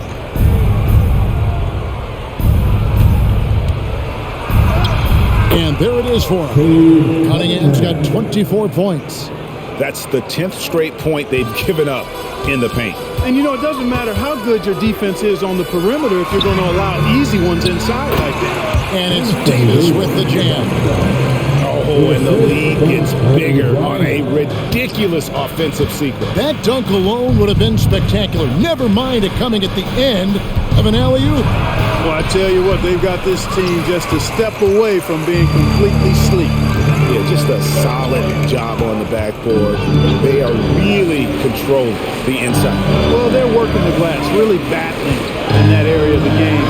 And there it is for him. Cunningham's got 24 points. That's the 10th straight point they've given up in the paint. And it doesn't matter how good your defense is on the perimeter if you're going to allow easy ones inside like that. And it's Davis with the jam. Oh, and the lead gets bigger on a ridiculous offensive sequence. That dunk alone would have been spectacular. Never mind it coming at the end of an alley-oop. Well, I tell you what, they've got this team just a step away from being completely sleep. Yeah, just a solid job on the backboard. They are really controlling the inside. Well, they're working the glass, really battling in that area of the game.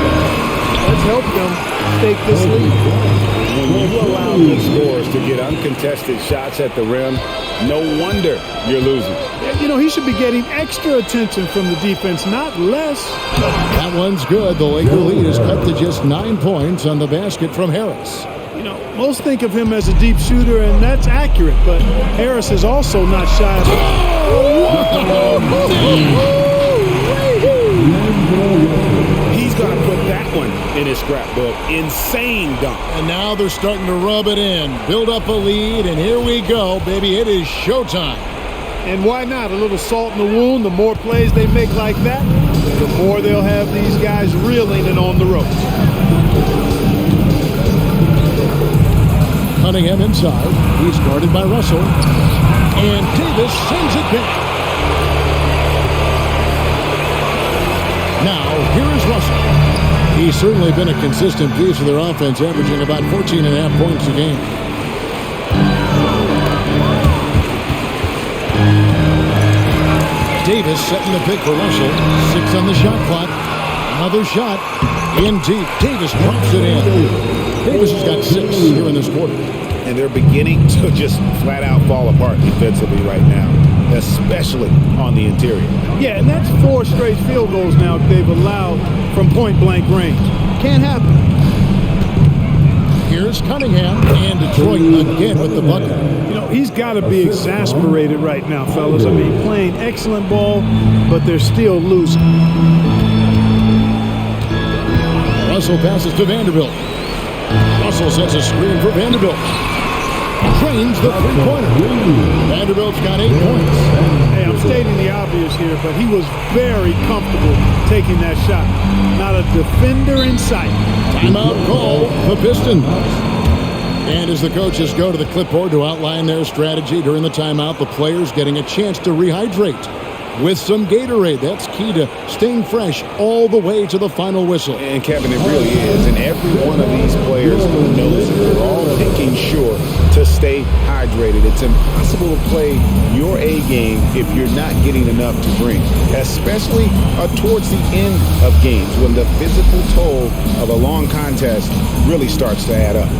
Let's help them take this lead. When you allow good scorers to get uncontested shots at the rim, no wonder you're losing. He should be getting extra attention from the defense, not less. That one's good. The Laker lead is cut to just 9 points on the basket from Harris. Most think of him as a deep shooter, and that's accurate, but Harris is also not shy of He's got to put that one in his scrapbook. Insane dunk. And now they're starting to rub it in, build up a lead, and here we go, baby. It is showtime. And why not? A little salt in the wound. The more plays they make like that, the more they'll have these guys reeling and on the ropes. Cunningham inside. He's guarded by Russell. And Davis sends it back. Now, here is Russell. He's certainly been a consistent piece of their offense, averaging about 14.5 points a game. Davis setting the pick for Russell. 6 on the shot clock. Another shot. In deep. Davis drops it in. Davis has got 6 here in this quarter. And they're beginning to just flat out fall apart defensively right now, especially on the interior. Yeah, and that's 4 straight field goals now they've allowed from point-blank range. Can't happen. Here's Cunningham, and Detroit again with the bucket. He's got to be exasperated right now, fellas. I mean, playing excellent ball, but they're still losing. Russell passes to Vanderbilt. Russell sets a screen for Vanderbilt. Drains the three-pointer. Vanderbilt's got 8 points. Hey, I'm stating the obvious here, but he was very comfortable taking that shot. Not a defender in sight. Timeout call, the Pistons. And as the coaches go to the clipboard to outline their strategy during the timeout, the players getting a chance to rehydrate with some Gatorade. That's key to staying fresh all the way to the final whistle. And Kevin, it really is. And every one of these players knows it. They're all making sure to stay hydrated. It's impossible to play your A game if you're not getting enough to drink, especially towards the end of games when the physical toll of a long contest really starts to add up.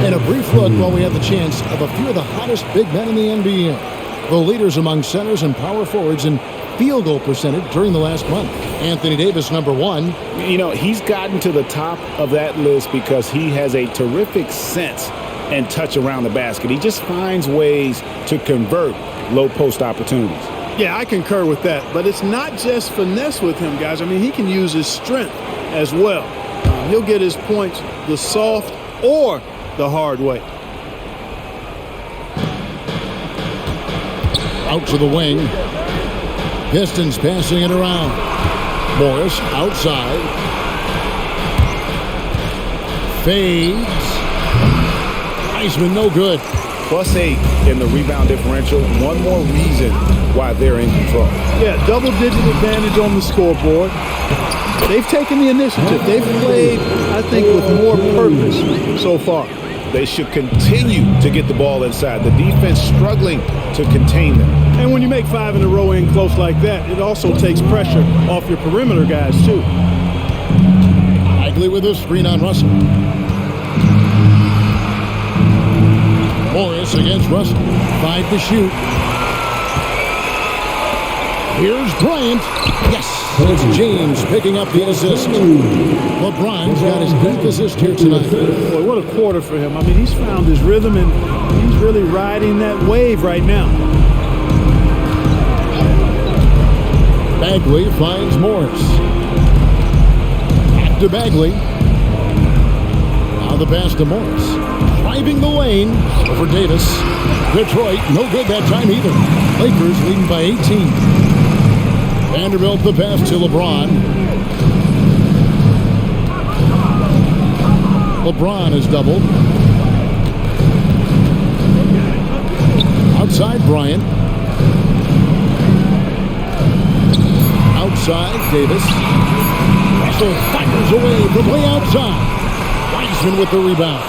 And a brief look while we have the chance of a few of the hottest big men in the NBA. The leaders among centers and power forwards, and field goal percentage during the last month. Anthony Davis, number 1. You know, he's gotten to the top of that list because he has a terrific sense and touch around the basket. He just finds ways to convert low post opportunities. Yeah, I concur with that. But it's not just finesse with him, guys. I mean, he can use his strength as well. He'll get his points the soft or the hard way. Out to the wing. Pistons passing it around. Morris outside. Fades. Wiseman no good. +8 in the rebound differential. One more reason why they're in control. Yeah, double-digit advantage on the scoreboard. They've taken the initiative. They've played, I think, with more purpose so far. They should continue to get the ball inside. The defense struggling to contain them. And when you make 5 in a row in close like that, it also takes pressure off your perimeter guys, too. Bagley with a screen on Russell. Morris against Russell. 5 to shoot. Here's Bryant. Yes, it's James picking up the assist. LeBron's got his 8th assist here tonight. Boy, what a quarter for him. I mean, he's found his rhythm, and he's really riding that wave right now. Bagley finds Morris. Back to Bagley. Now the pass to Morris. Driving the lane over Davis. Detroit, no good that time either. Lakers leading by 18. Vanderbilt the pass to LeBron. LeBron is doubled. Outside Bryant. Outside Davis. Russell fires away from way outside. Wiseman with the rebound.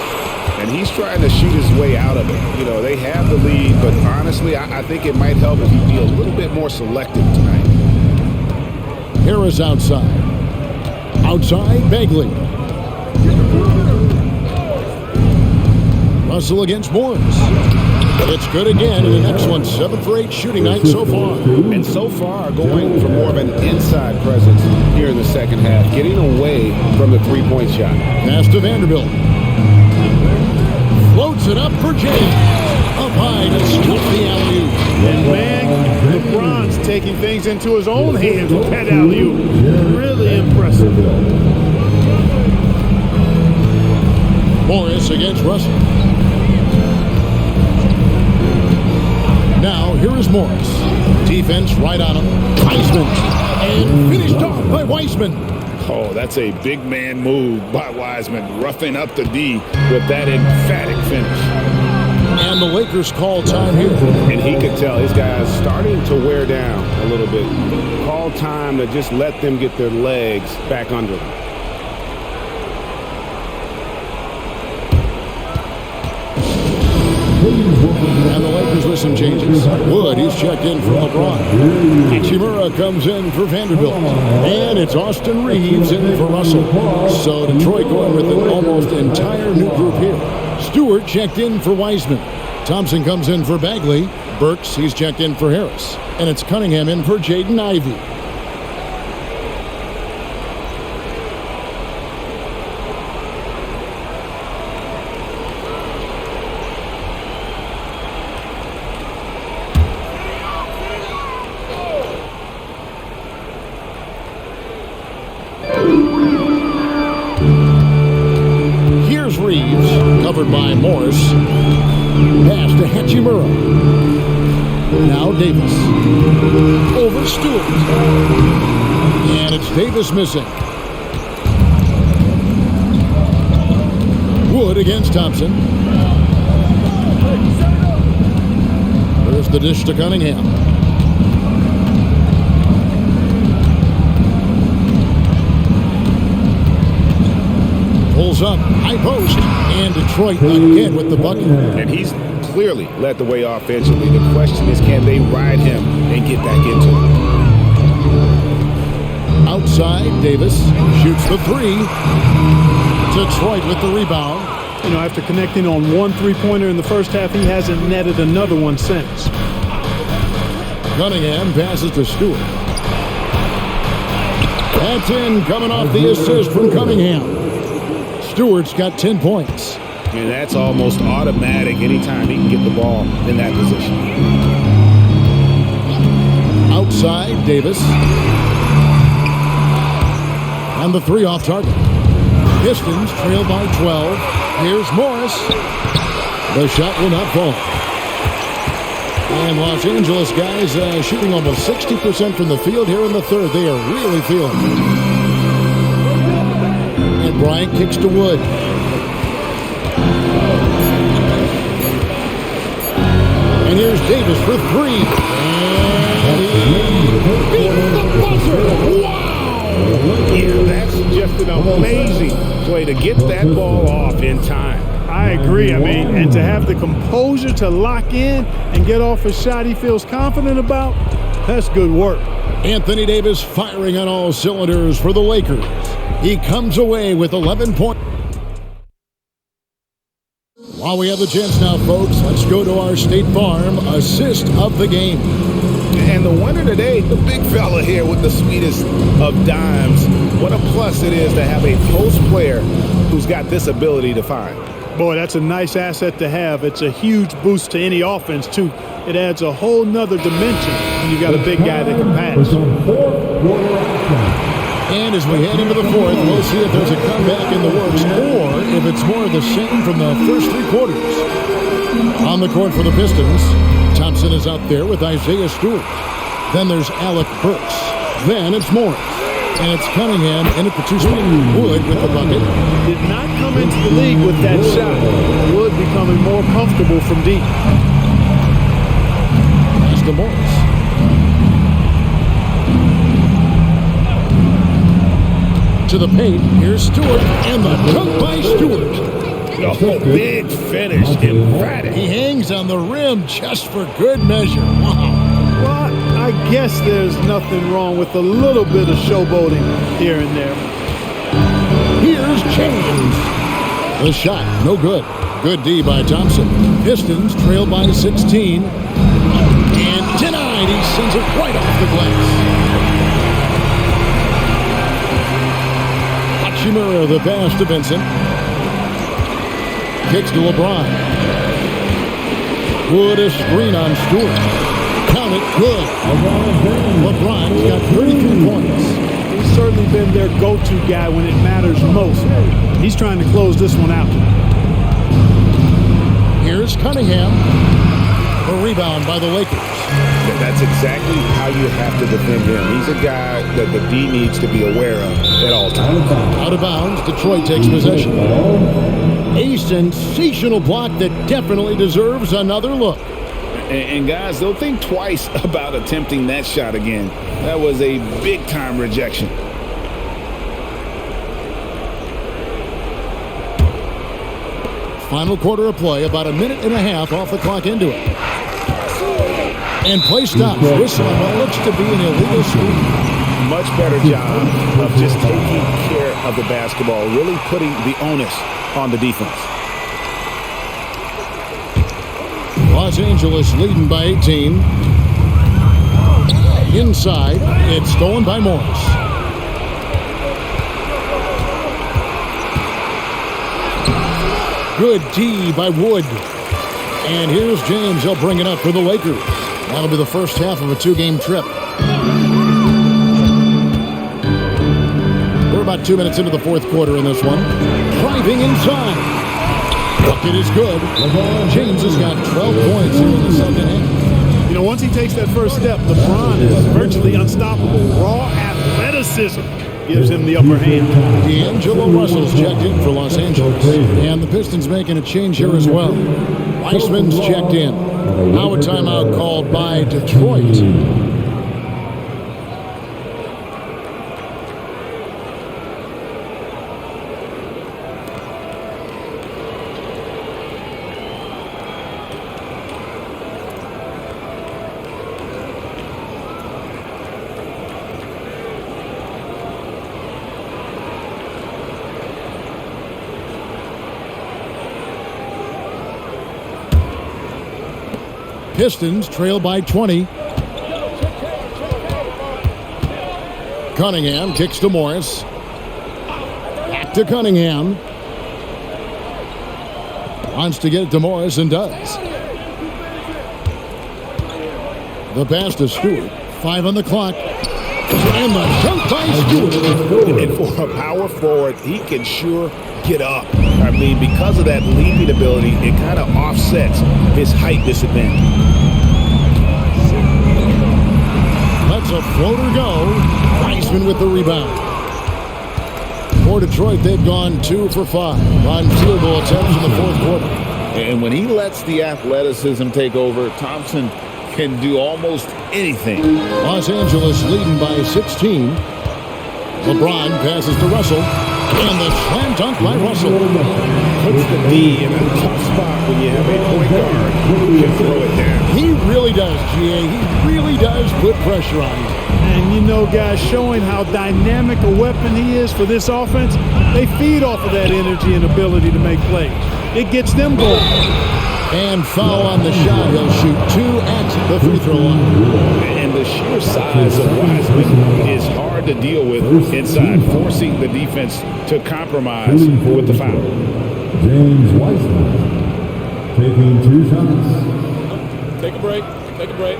And he's trying to shoot his way out of it. You know, they have the lead, but honestly, I think it might help if he be a little bit more selective tonight. Harris outside. Outside, Bagley. Russell against Morris. It's good again, and an excellent 7 for 8 shooting night so far. And so far, going for more of an inside presence here in the second half, getting away from the three-point shot. Pass to Vanderbilt. Floats it up for James. Up high to stop the alley-oop. And man, LeBron's taking things into his own hands with that alley-oop. Really impressive. Morris against Russell. Now, here is Morris. Defense right on him. Wiseman. And finished off by Wiseman. Oh, that's a big man move by Wiseman, roughing up the D with that emphatic finish. And the Lakers call time here. And he could tell his guys starting to wear down a little bit. Call time to just let them get their legs back under them. And the Lakers with some changes. Wood, he's checked in for LeBron. Hachimura comes in for Vanderbilt. And it's Austin Reeves in for Russell. So Detroit going with an almost entire new group here. Stewart checked in for Wiseman. Thompson comes in for Bagley. Burks, he's checked in for Harris. And it's Cunningham in for Jaden Ivey. Here's Reeves, covered by Morris. Pass to Hachimura. Now Davis. Over Stewart. And it's Davis missing. Wood against Thompson. There's the dish to Cunningham. Pulls up, high post, and Detroit again with the bucket. And he's clearly led the way offensively. The question is, can they ride him and get back into it? Outside, Davis shoots the 3. Detroit with the rebound. You know, after connecting on one three-pointer in the first half, he hasn't netted another one since. Cunningham passes to Stewart. That's in, coming off the assist from Cunningham. Stewart's got 10 points. And that's almost automatic anytime he can get the ball in that position. Outside, Davis. And the three off target. Pistons trail by 12. Here's Morris. The shot will not fall. And Los Angeles guys shooting almost 60% from the field here in the third. They are really feeling it. And Bryant kicks to Wood. And here's Davis for three. And he beats the buzzer. Wow! Yeah, that's just an amazing play to get that ball off in time. I agree. I mean, and to have the composure to lock in and get off a shot he feels confident about, that's good work. Anthony Davis firing on all cylinders for the Lakers. He comes away with 11 points. While we have the chance now, folks, let's go to our State Farm assist of the game. And the winner today, the big fella here with the sweetest of dimes. What a plus it is to have a post player who's got this ability to find. Boy, that's a nice asset to have. It's a huge boost to any offense, too. It adds a whole nother dimension when you got a big guy that can pass. And as we head into the fourth, we'll see if there's a comeback in the works or if it's more of the same from the first three quarters. On the court for the Pistons, Thompson is out there with Isaiah Stewart. Then there's Alec Burks. Then it's Morris. And it's Cunningham in at the two-spot. Wood with the bucket. Did not come into the league with that shot. Wood becoming more comfortable from deep. Pass to Morris. To the paint. Here's Stewart. And the dunk by Stewart. Oh, big finish. Emphatic. He hangs on the rim just for good measure. Wow. Well, I guess there's nothing wrong with a little bit of showboating here and there. Here's James. The shot, no good. Good D by Thompson. Pistons trail by 16. And denied. He sends it right off the glass. Hachimura the pass to Vincent. Kicks to LeBron. Wood a screen on Stewart. Count it, good. LeBron's got 33 points. He's certainly been their go-to guy when it matters most. He's trying to close this one out. Here's Cunningham. A rebound by the Lakers. Yeah, that's exactly how you have to defend him. He's a guy that the D needs to be aware of at all times. Out of bounds, Detroit takes possession. A sensational block that definitely deserves another look. And guys, they'll think twice about attempting that shot again. That was a big-time rejection. Final quarter of play, about a minute and a half off the clock into it. And play stops. Whistle on what looks to be an illegal sweep. Much better job of just taking care of the basketball, really putting the onus on the defense. Los Angeles leading by 18. Inside, it's stolen by Morris. Good D by Wood. And here's James. He'll bring it up for the Lakers. That'll be the first half of a two-game trip. We're about 2 minutes into the fourth quarter in this one. Driving inside. Bucket is good. James has got 12 points here in the second half. You know, once he takes that first step, LeBron is virtually unstoppable. Raw athleticism gives him the upper hand. D'Angelo Russell's checked in for Los Angeles. And the Pistons making a change here as well. Weissman's checked in. Now a timeout called by Detroit. Pistons trail by 20. Cunningham kicks to Morris. Back to Cunningham. Wants to get it to Morris and does. The pass to Stewart. 5 on the clock. And the dunk by Stewart. And for a power forward, he can sure get up. I mean, because of that leaping ability, it kind of offsets his height disadvantage. Lets a floater go. Wiseman with the rebound. For Detroit, they've gone 2 for 5 on field goal attempts in the fourth quarter. And when he lets the athleticism take over, Thompson can do almost anything. Los Angeles leading by 16. LeBron passes to Russell. And the slam dunk by Russell. Puts the D in a tough spot when you have a point guard who can throw it down. He really does, GA. He really does put pressure on him. And you know, guys, showing how dynamic a weapon he is for this offense, they feed off of that energy and ability to make plays. It gets them going. And foul on the shot. He'll shoot 2 at the free throw line. And the sheer size of Wiseman is hard to deal with inside, forcing the defense to compromise with the foul. James Wiseman taking 2 shots. Take a break. Take a break.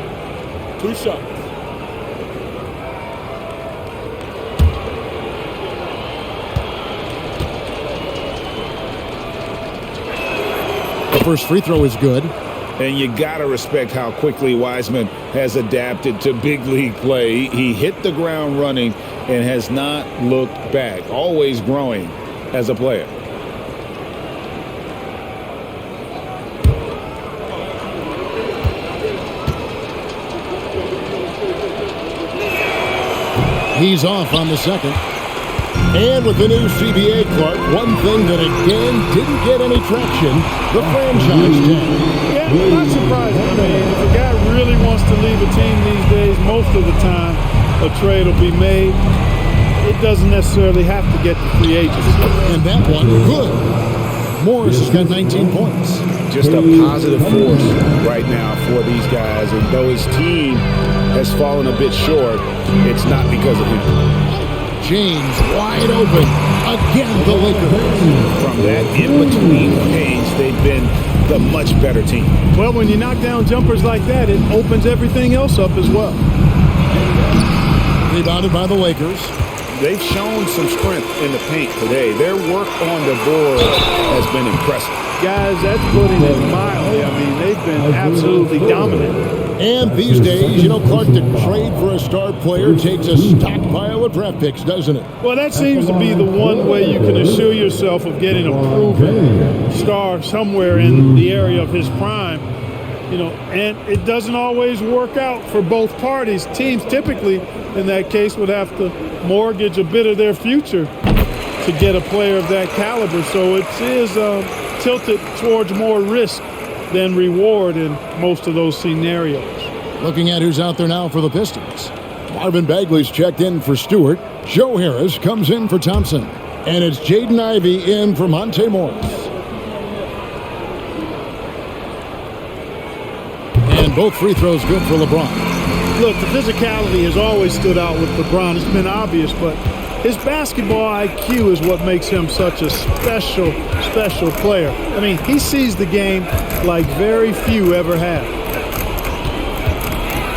2 shots. The first free throw is good. And you got to respect how quickly Wiseman has adapted to big league play. He hit the ground running and has not looked back, always growing as a player. He's off on the second. And with the new CBA, Clark, one thing that again didn't get any traction, the franchise tag. Yeah, not surprising. I mean, if a guy really wants to leave a team these days, most of the time a trade will be made. It doesn't necessarily have to get to free agency. And that one, good. Morris has got 19 points. Just a positive force right now for these guys. And though his team has fallen a bit short, it's not because of him. James wide open. Again, the Lakers. From that in-between phase, they've been the much better team. Well, when you knock down jumpers like that, it opens everything else up as well. Rebounded by the Lakers. They've shown some strength in the paint today. Their work on the board has been impressive. Guys, that's putting it mildly. I mean, they've been absolutely dominant. And these days, you know, Clark, to trade for a star player takes a stockpile of draft picks, doesn't it? Well, that seems to be the one way you can assure yourself of getting a proven star somewhere in the area of his prime. You know, and it doesn't always work out for both parties. Teams typically, in that case, would have to mortgage a bit of their future to get a player of that caliber. So it is tilted towards more risk than reward in most of those scenarios. Looking at who's out there now for the Pistons. Marvin Bagley's checked in for Stewart. Joe Harris comes in for Thompson. And it's Jaden Ivey in for Monte Morris. And both free throws good for LeBron. Look, the physicality has always stood out with LeBron. It's been obvious, but his basketball IQ is what makes him such a special, special player. I mean, he sees the game like very few ever have.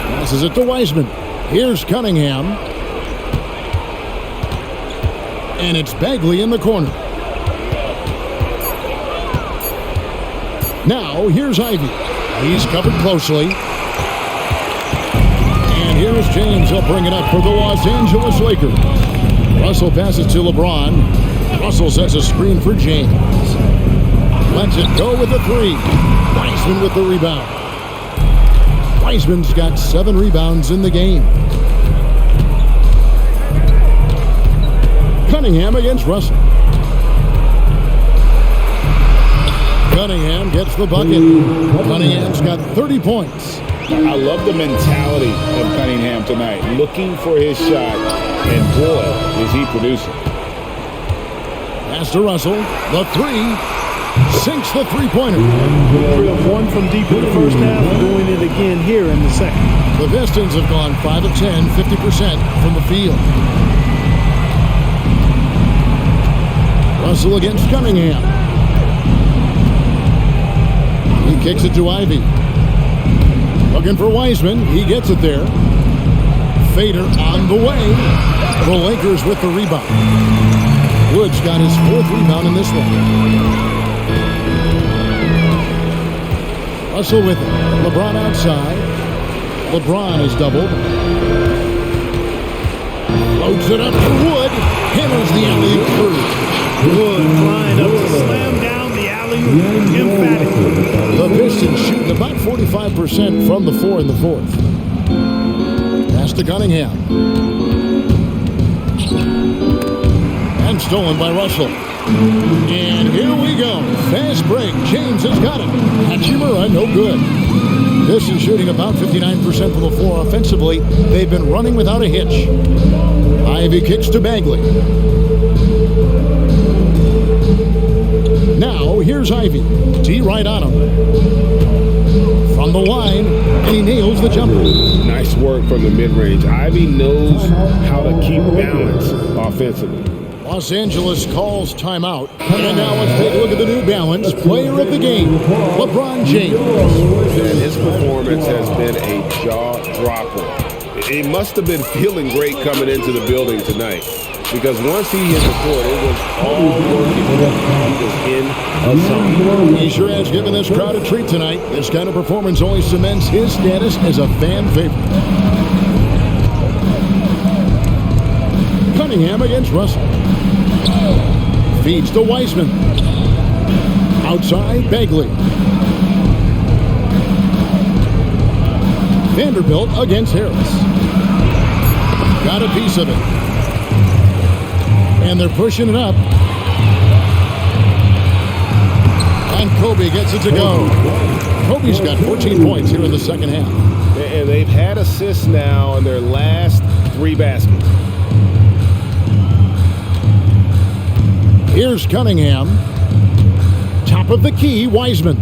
Passes it to Wiseman. Here's Cunningham. And it's Bagley in the corner. Now, here's Ivey. He's covered closely. And here's James. He'll bring it up for the Los Angeles Lakers. Russell passes to LeBron. Russell sets a screen for James. Lets it go with the 3. Wiseman with the rebound. Wiseman's got 7 rebounds in the game. Cunningham against Russell. Cunningham gets the bucket. Cunningham's got 30 points. I love the mentality of Cunningham tonight, looking for his shot, and boy, is he producing. Pass to Russell. The 3. Sinks the three-pointer. 3 of 1 from deep in the first half, doing it again here in the second. The Pistons have gone 5 of 10, 50% from the field. Russell against Cunningham. He kicks it to Ivy. Looking for Wiseman. He gets it there. Fader on the way. The Lakers with the rebound. Woods got his 4th rebound in this one. Russell with it. LeBron outside. LeBron is doubled. Floats it up to Wood. Hammers the alley-oop through. Wood flying up to slam down the alley-oop. Emphatic. The Pistons shooting about 45% from the 4 in the 4th. Pass to Cunningham. And stolen by Russell. And here we go. Fast break. James has got it. Hachimura, no good. Pistons shooting about 59% from the floor offensively. They've been running without a hitch. Ivy kicks to Bagley. Now, here's Ivy. T right on him. From the line, and he nails the jumper. Nice work from the mid-range. Ivy knows how to keep balance offensively. Los Angeles calls timeout. And now let's take a look at the New Balance player of the game, LeBron James. And his performance has been a jaw-dropper. He must have been feeling great coming into the building tonight, because once he hit the court, it was all working. He was in a zone. He sure has given this crowd a treat tonight. This kind of performance only cements his status as a fan favorite. Cunningham against Russell. Feeds to Wiseman. Outside, Bagley. Vanderbilt against Harris. Got a piece of it. And they're pushing it up. And Kobe gets it to go. Kobe's got 14 points here in the second half. And they've had assists now in their last 3 baskets. Here's Cunningham. Top of the key, Wiseman.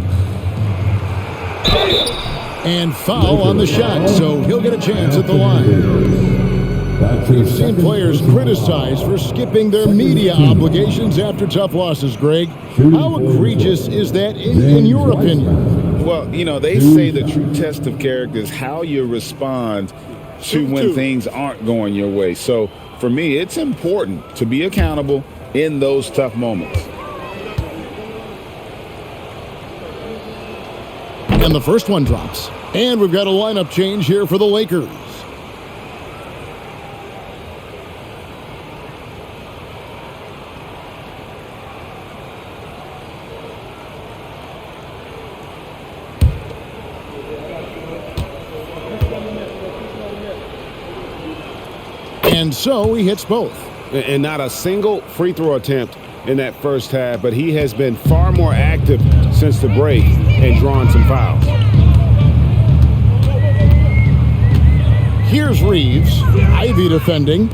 And foul on the shot, so he'll get a chance at the line. We've seen players criticized for skipping their media obligations after tough losses, Greg. How egregious is that in your opinion? Well, you know, they say the true test of character is how you respond to when things aren't going your way. So for me, it's important to be accountable in those tough moments. And the first one drops. And we've got a lineup change here for the Lakers. And so he hits both. And not a single free throw attempt in that first half, but he has been far more active since the break and drawn some fouls. Here's Reeves. Ivy defending.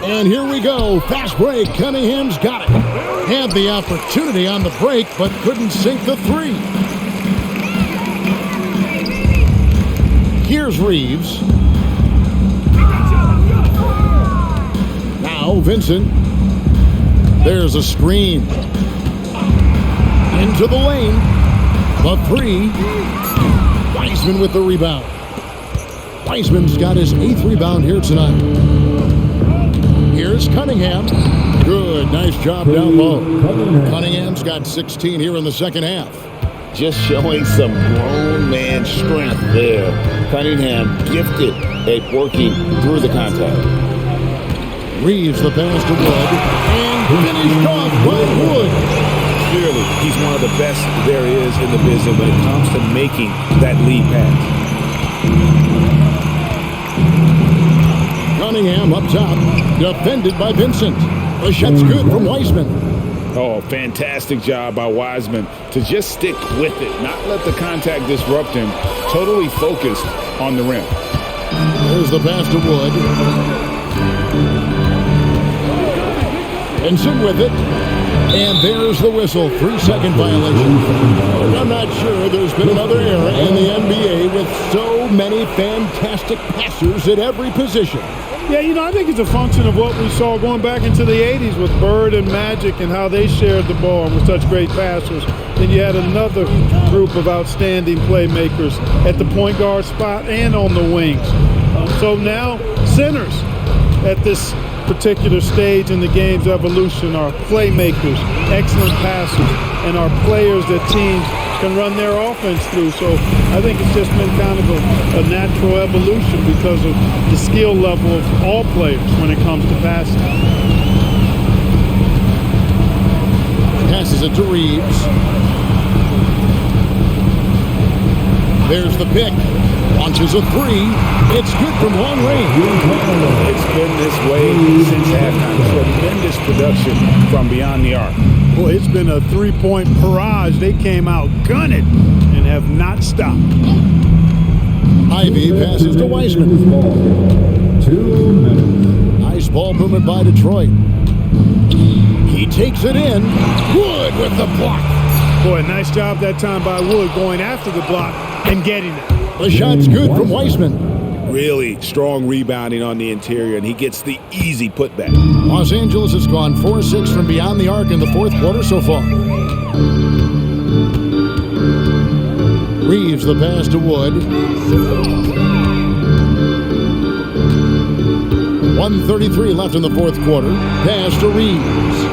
And here we go. Fast break. Cunningham's got it. Had the opportunity on the break, but couldn't sink the 3. Here's Reeves. Now Vincent. There's a screen. Into the lane. The 3. Wiseman with the rebound. Wiseman's got his 8th rebound here tonight. Here's Cunningham. Good, nice job down low. Cunningham's got 16 here in the second half. Just showing some grown man strength there. Cunningham gifted at working through the contact. Reeves the pass to Wood. And finished off by Wood. Clearly, he's one of the best there is in the business when it comes to making that lead pass. Cunningham up top, defended by Vincent. The shot's good from Wiseman. Oh, fantastic job by Wiseman to just stick with it, not let the contact disrupt him, totally focused on the rim. There's the pass to Wood. Vincent with it. And there's the whistle, 3-second violation. I'm not sure there's been another era in the NBA with so many fantastic passers at every position. Yeah, I think it's a function of what we saw going back into the 80s with Bird and Magic and how they shared the ball and were such great passers. Then you had another group of outstanding playmakers at the point guard spot and on the wings. So now centers at this particular stage in the game's evolution are playmakers, excellent passers, and are players that teams can run their offense through. So I think it's just been kind of a natural evolution because of the skill level of all players when it comes to passing. Passes it to Reeves. There's the pick. Launches a three. It's good from long range. It's been this way since halftime. Tremendous production from beyond the arc. Boy, it's been a three-point barrage. They came out gunning and have not stopped. Ivy passes to Wiseman. 2 minutes. Nice ball movement by Detroit. He takes it in. Wood with the block. Boy, nice job that time by Wood going after the block and getting it. The shot's good from Wiseman. Really strong rebounding on the interior, and he gets the easy putback. Los Angeles has gone 4-6 from beyond the arc in the fourth quarter so far. Reeves the pass to Wood. 1:33 left in the fourth quarter. Pass to Reeves.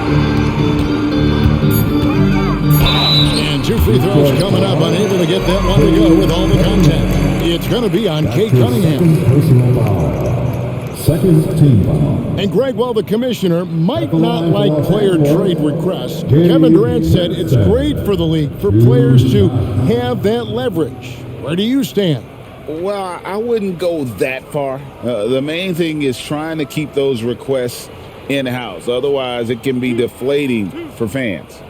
And 2 free throws coming up, unable to get that one to go with all the contact. It's going to be on Kate Cunningham. Personal foul. Second team foul. And Greg, while the commissioner might not like player trade requests, Kevin Durant said it's great for the league for players to have that leverage. Where do you stand? Well, I wouldn't go that far. The main thing is trying to keep those requests in-house. Otherwise, it can be deflating for fans.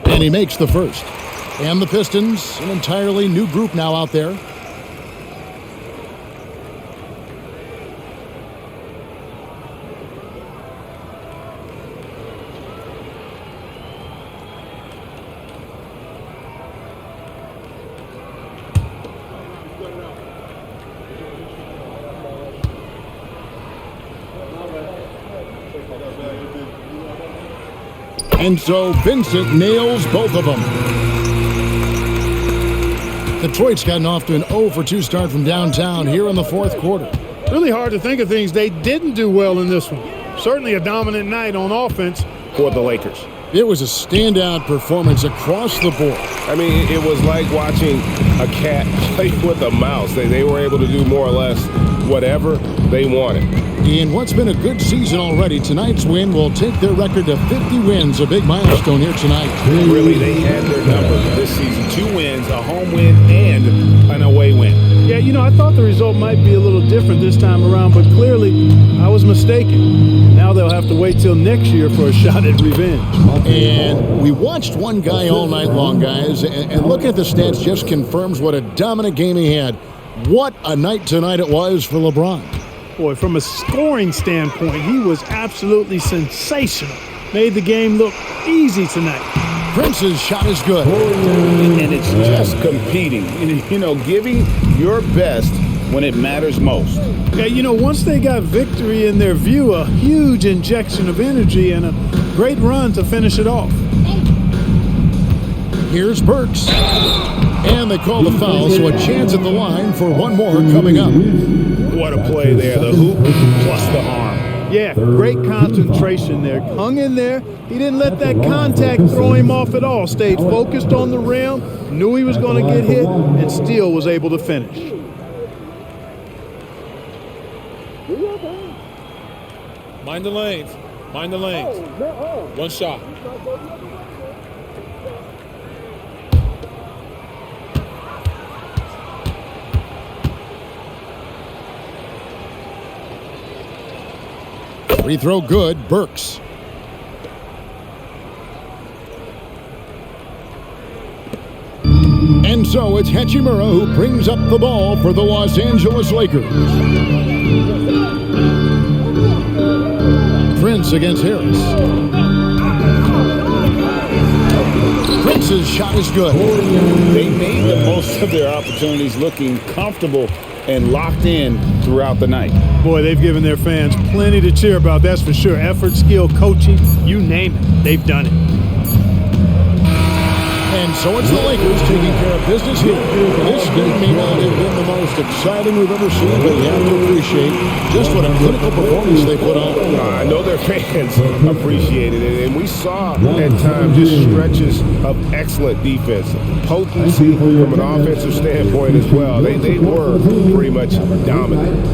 And he makes the first. And the Pistons, an entirely new group now out there. And so Vincent nails both of them. Detroit's gotten off to an 0-for-2 start from downtown here in the fourth quarter. Really hard to think of things they didn't do well in this one. Certainly a dominant night on offense For the Lakers. It was a standout performance across the board. I mean, it was like watching a cat play with a mouse. They were able to do more or less whatever they wanted. In what's been a good season already, tonight's win will take their record to 50 wins, a big milestone here tonight. Really, they had their number this season. 2 wins, a home win, and an away win. Yeah, I thought the result might be a little different this time around, but clearly I was mistaken. Now they'll have to wait till next year for a shot at revenge. And we watched one guy all night long, guys, and looking at the stats just confirms what a dominant game he had. What a night tonight it was for LeBron. Boy, from a scoring standpoint, he was absolutely sensational. Made the game look easy tonight. Prince's shot is good. And it's just competing, giving your best when it matters most. Yeah, once they got victory in their view, a huge injection of energy and a great run to finish it off. Here's Burks. And they call the foul, so a chance at the line for one more coming up. What a play there, the hoop plus the arm. Yeah, great concentration there. Hung in there. He didn't let that contact throw him off at all. Stayed focused on the rim, knew he was going to get hit, and still was able to finish. Mind the lanes. Mind the lanes. One shot. Free throw good, Burks. And so it's Hachimura who brings up the ball for the Los Angeles Lakers. Prince against Harris. Prince's shot is good. They made the most of their opportunities, looking comfortable and locked in throughout the night. Boy, they've given their fans plenty to cheer about, that's for sure. Effort, skill, coaching, you name it, they've done it. And so it's the Lakers taking care of business here. This game may not have been the most exciting we've ever seen, but you have to appreciate just what a clinical performance they put on. I know their fans appreciated it, and we saw at times just stretches of excellent defense, potency from an offensive standpoint as well. They were pretty much dominant.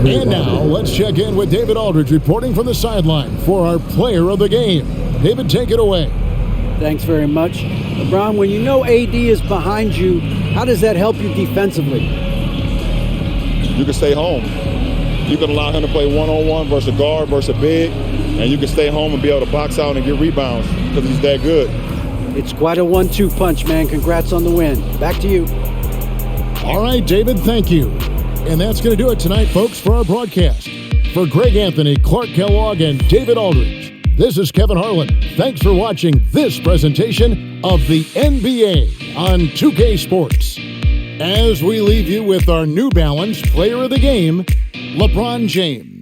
And now let's check in with David Aldridge reporting from the sideline for our player of the game. David, take it away. Thanks very much. LeBron, when you know AD is behind you, how does that help you defensively? You can stay home. You can allow him to play one-on-one versus a guard versus a big, and you can stay home and be able to box out and get rebounds because he's that good. It's quite a 1-2 punch, man. Congrats on the win. Back to you. All right, David, thank you. And that's going to do it tonight, folks, for our broadcast. For Greg Anthony, Clark Kellogg, and David Aldridge, this is Kevin Harlan. Thanks for watching this presentation of the NBA on 2K Sports. As we leave you with our New Balance Player of the Game, LeBron James.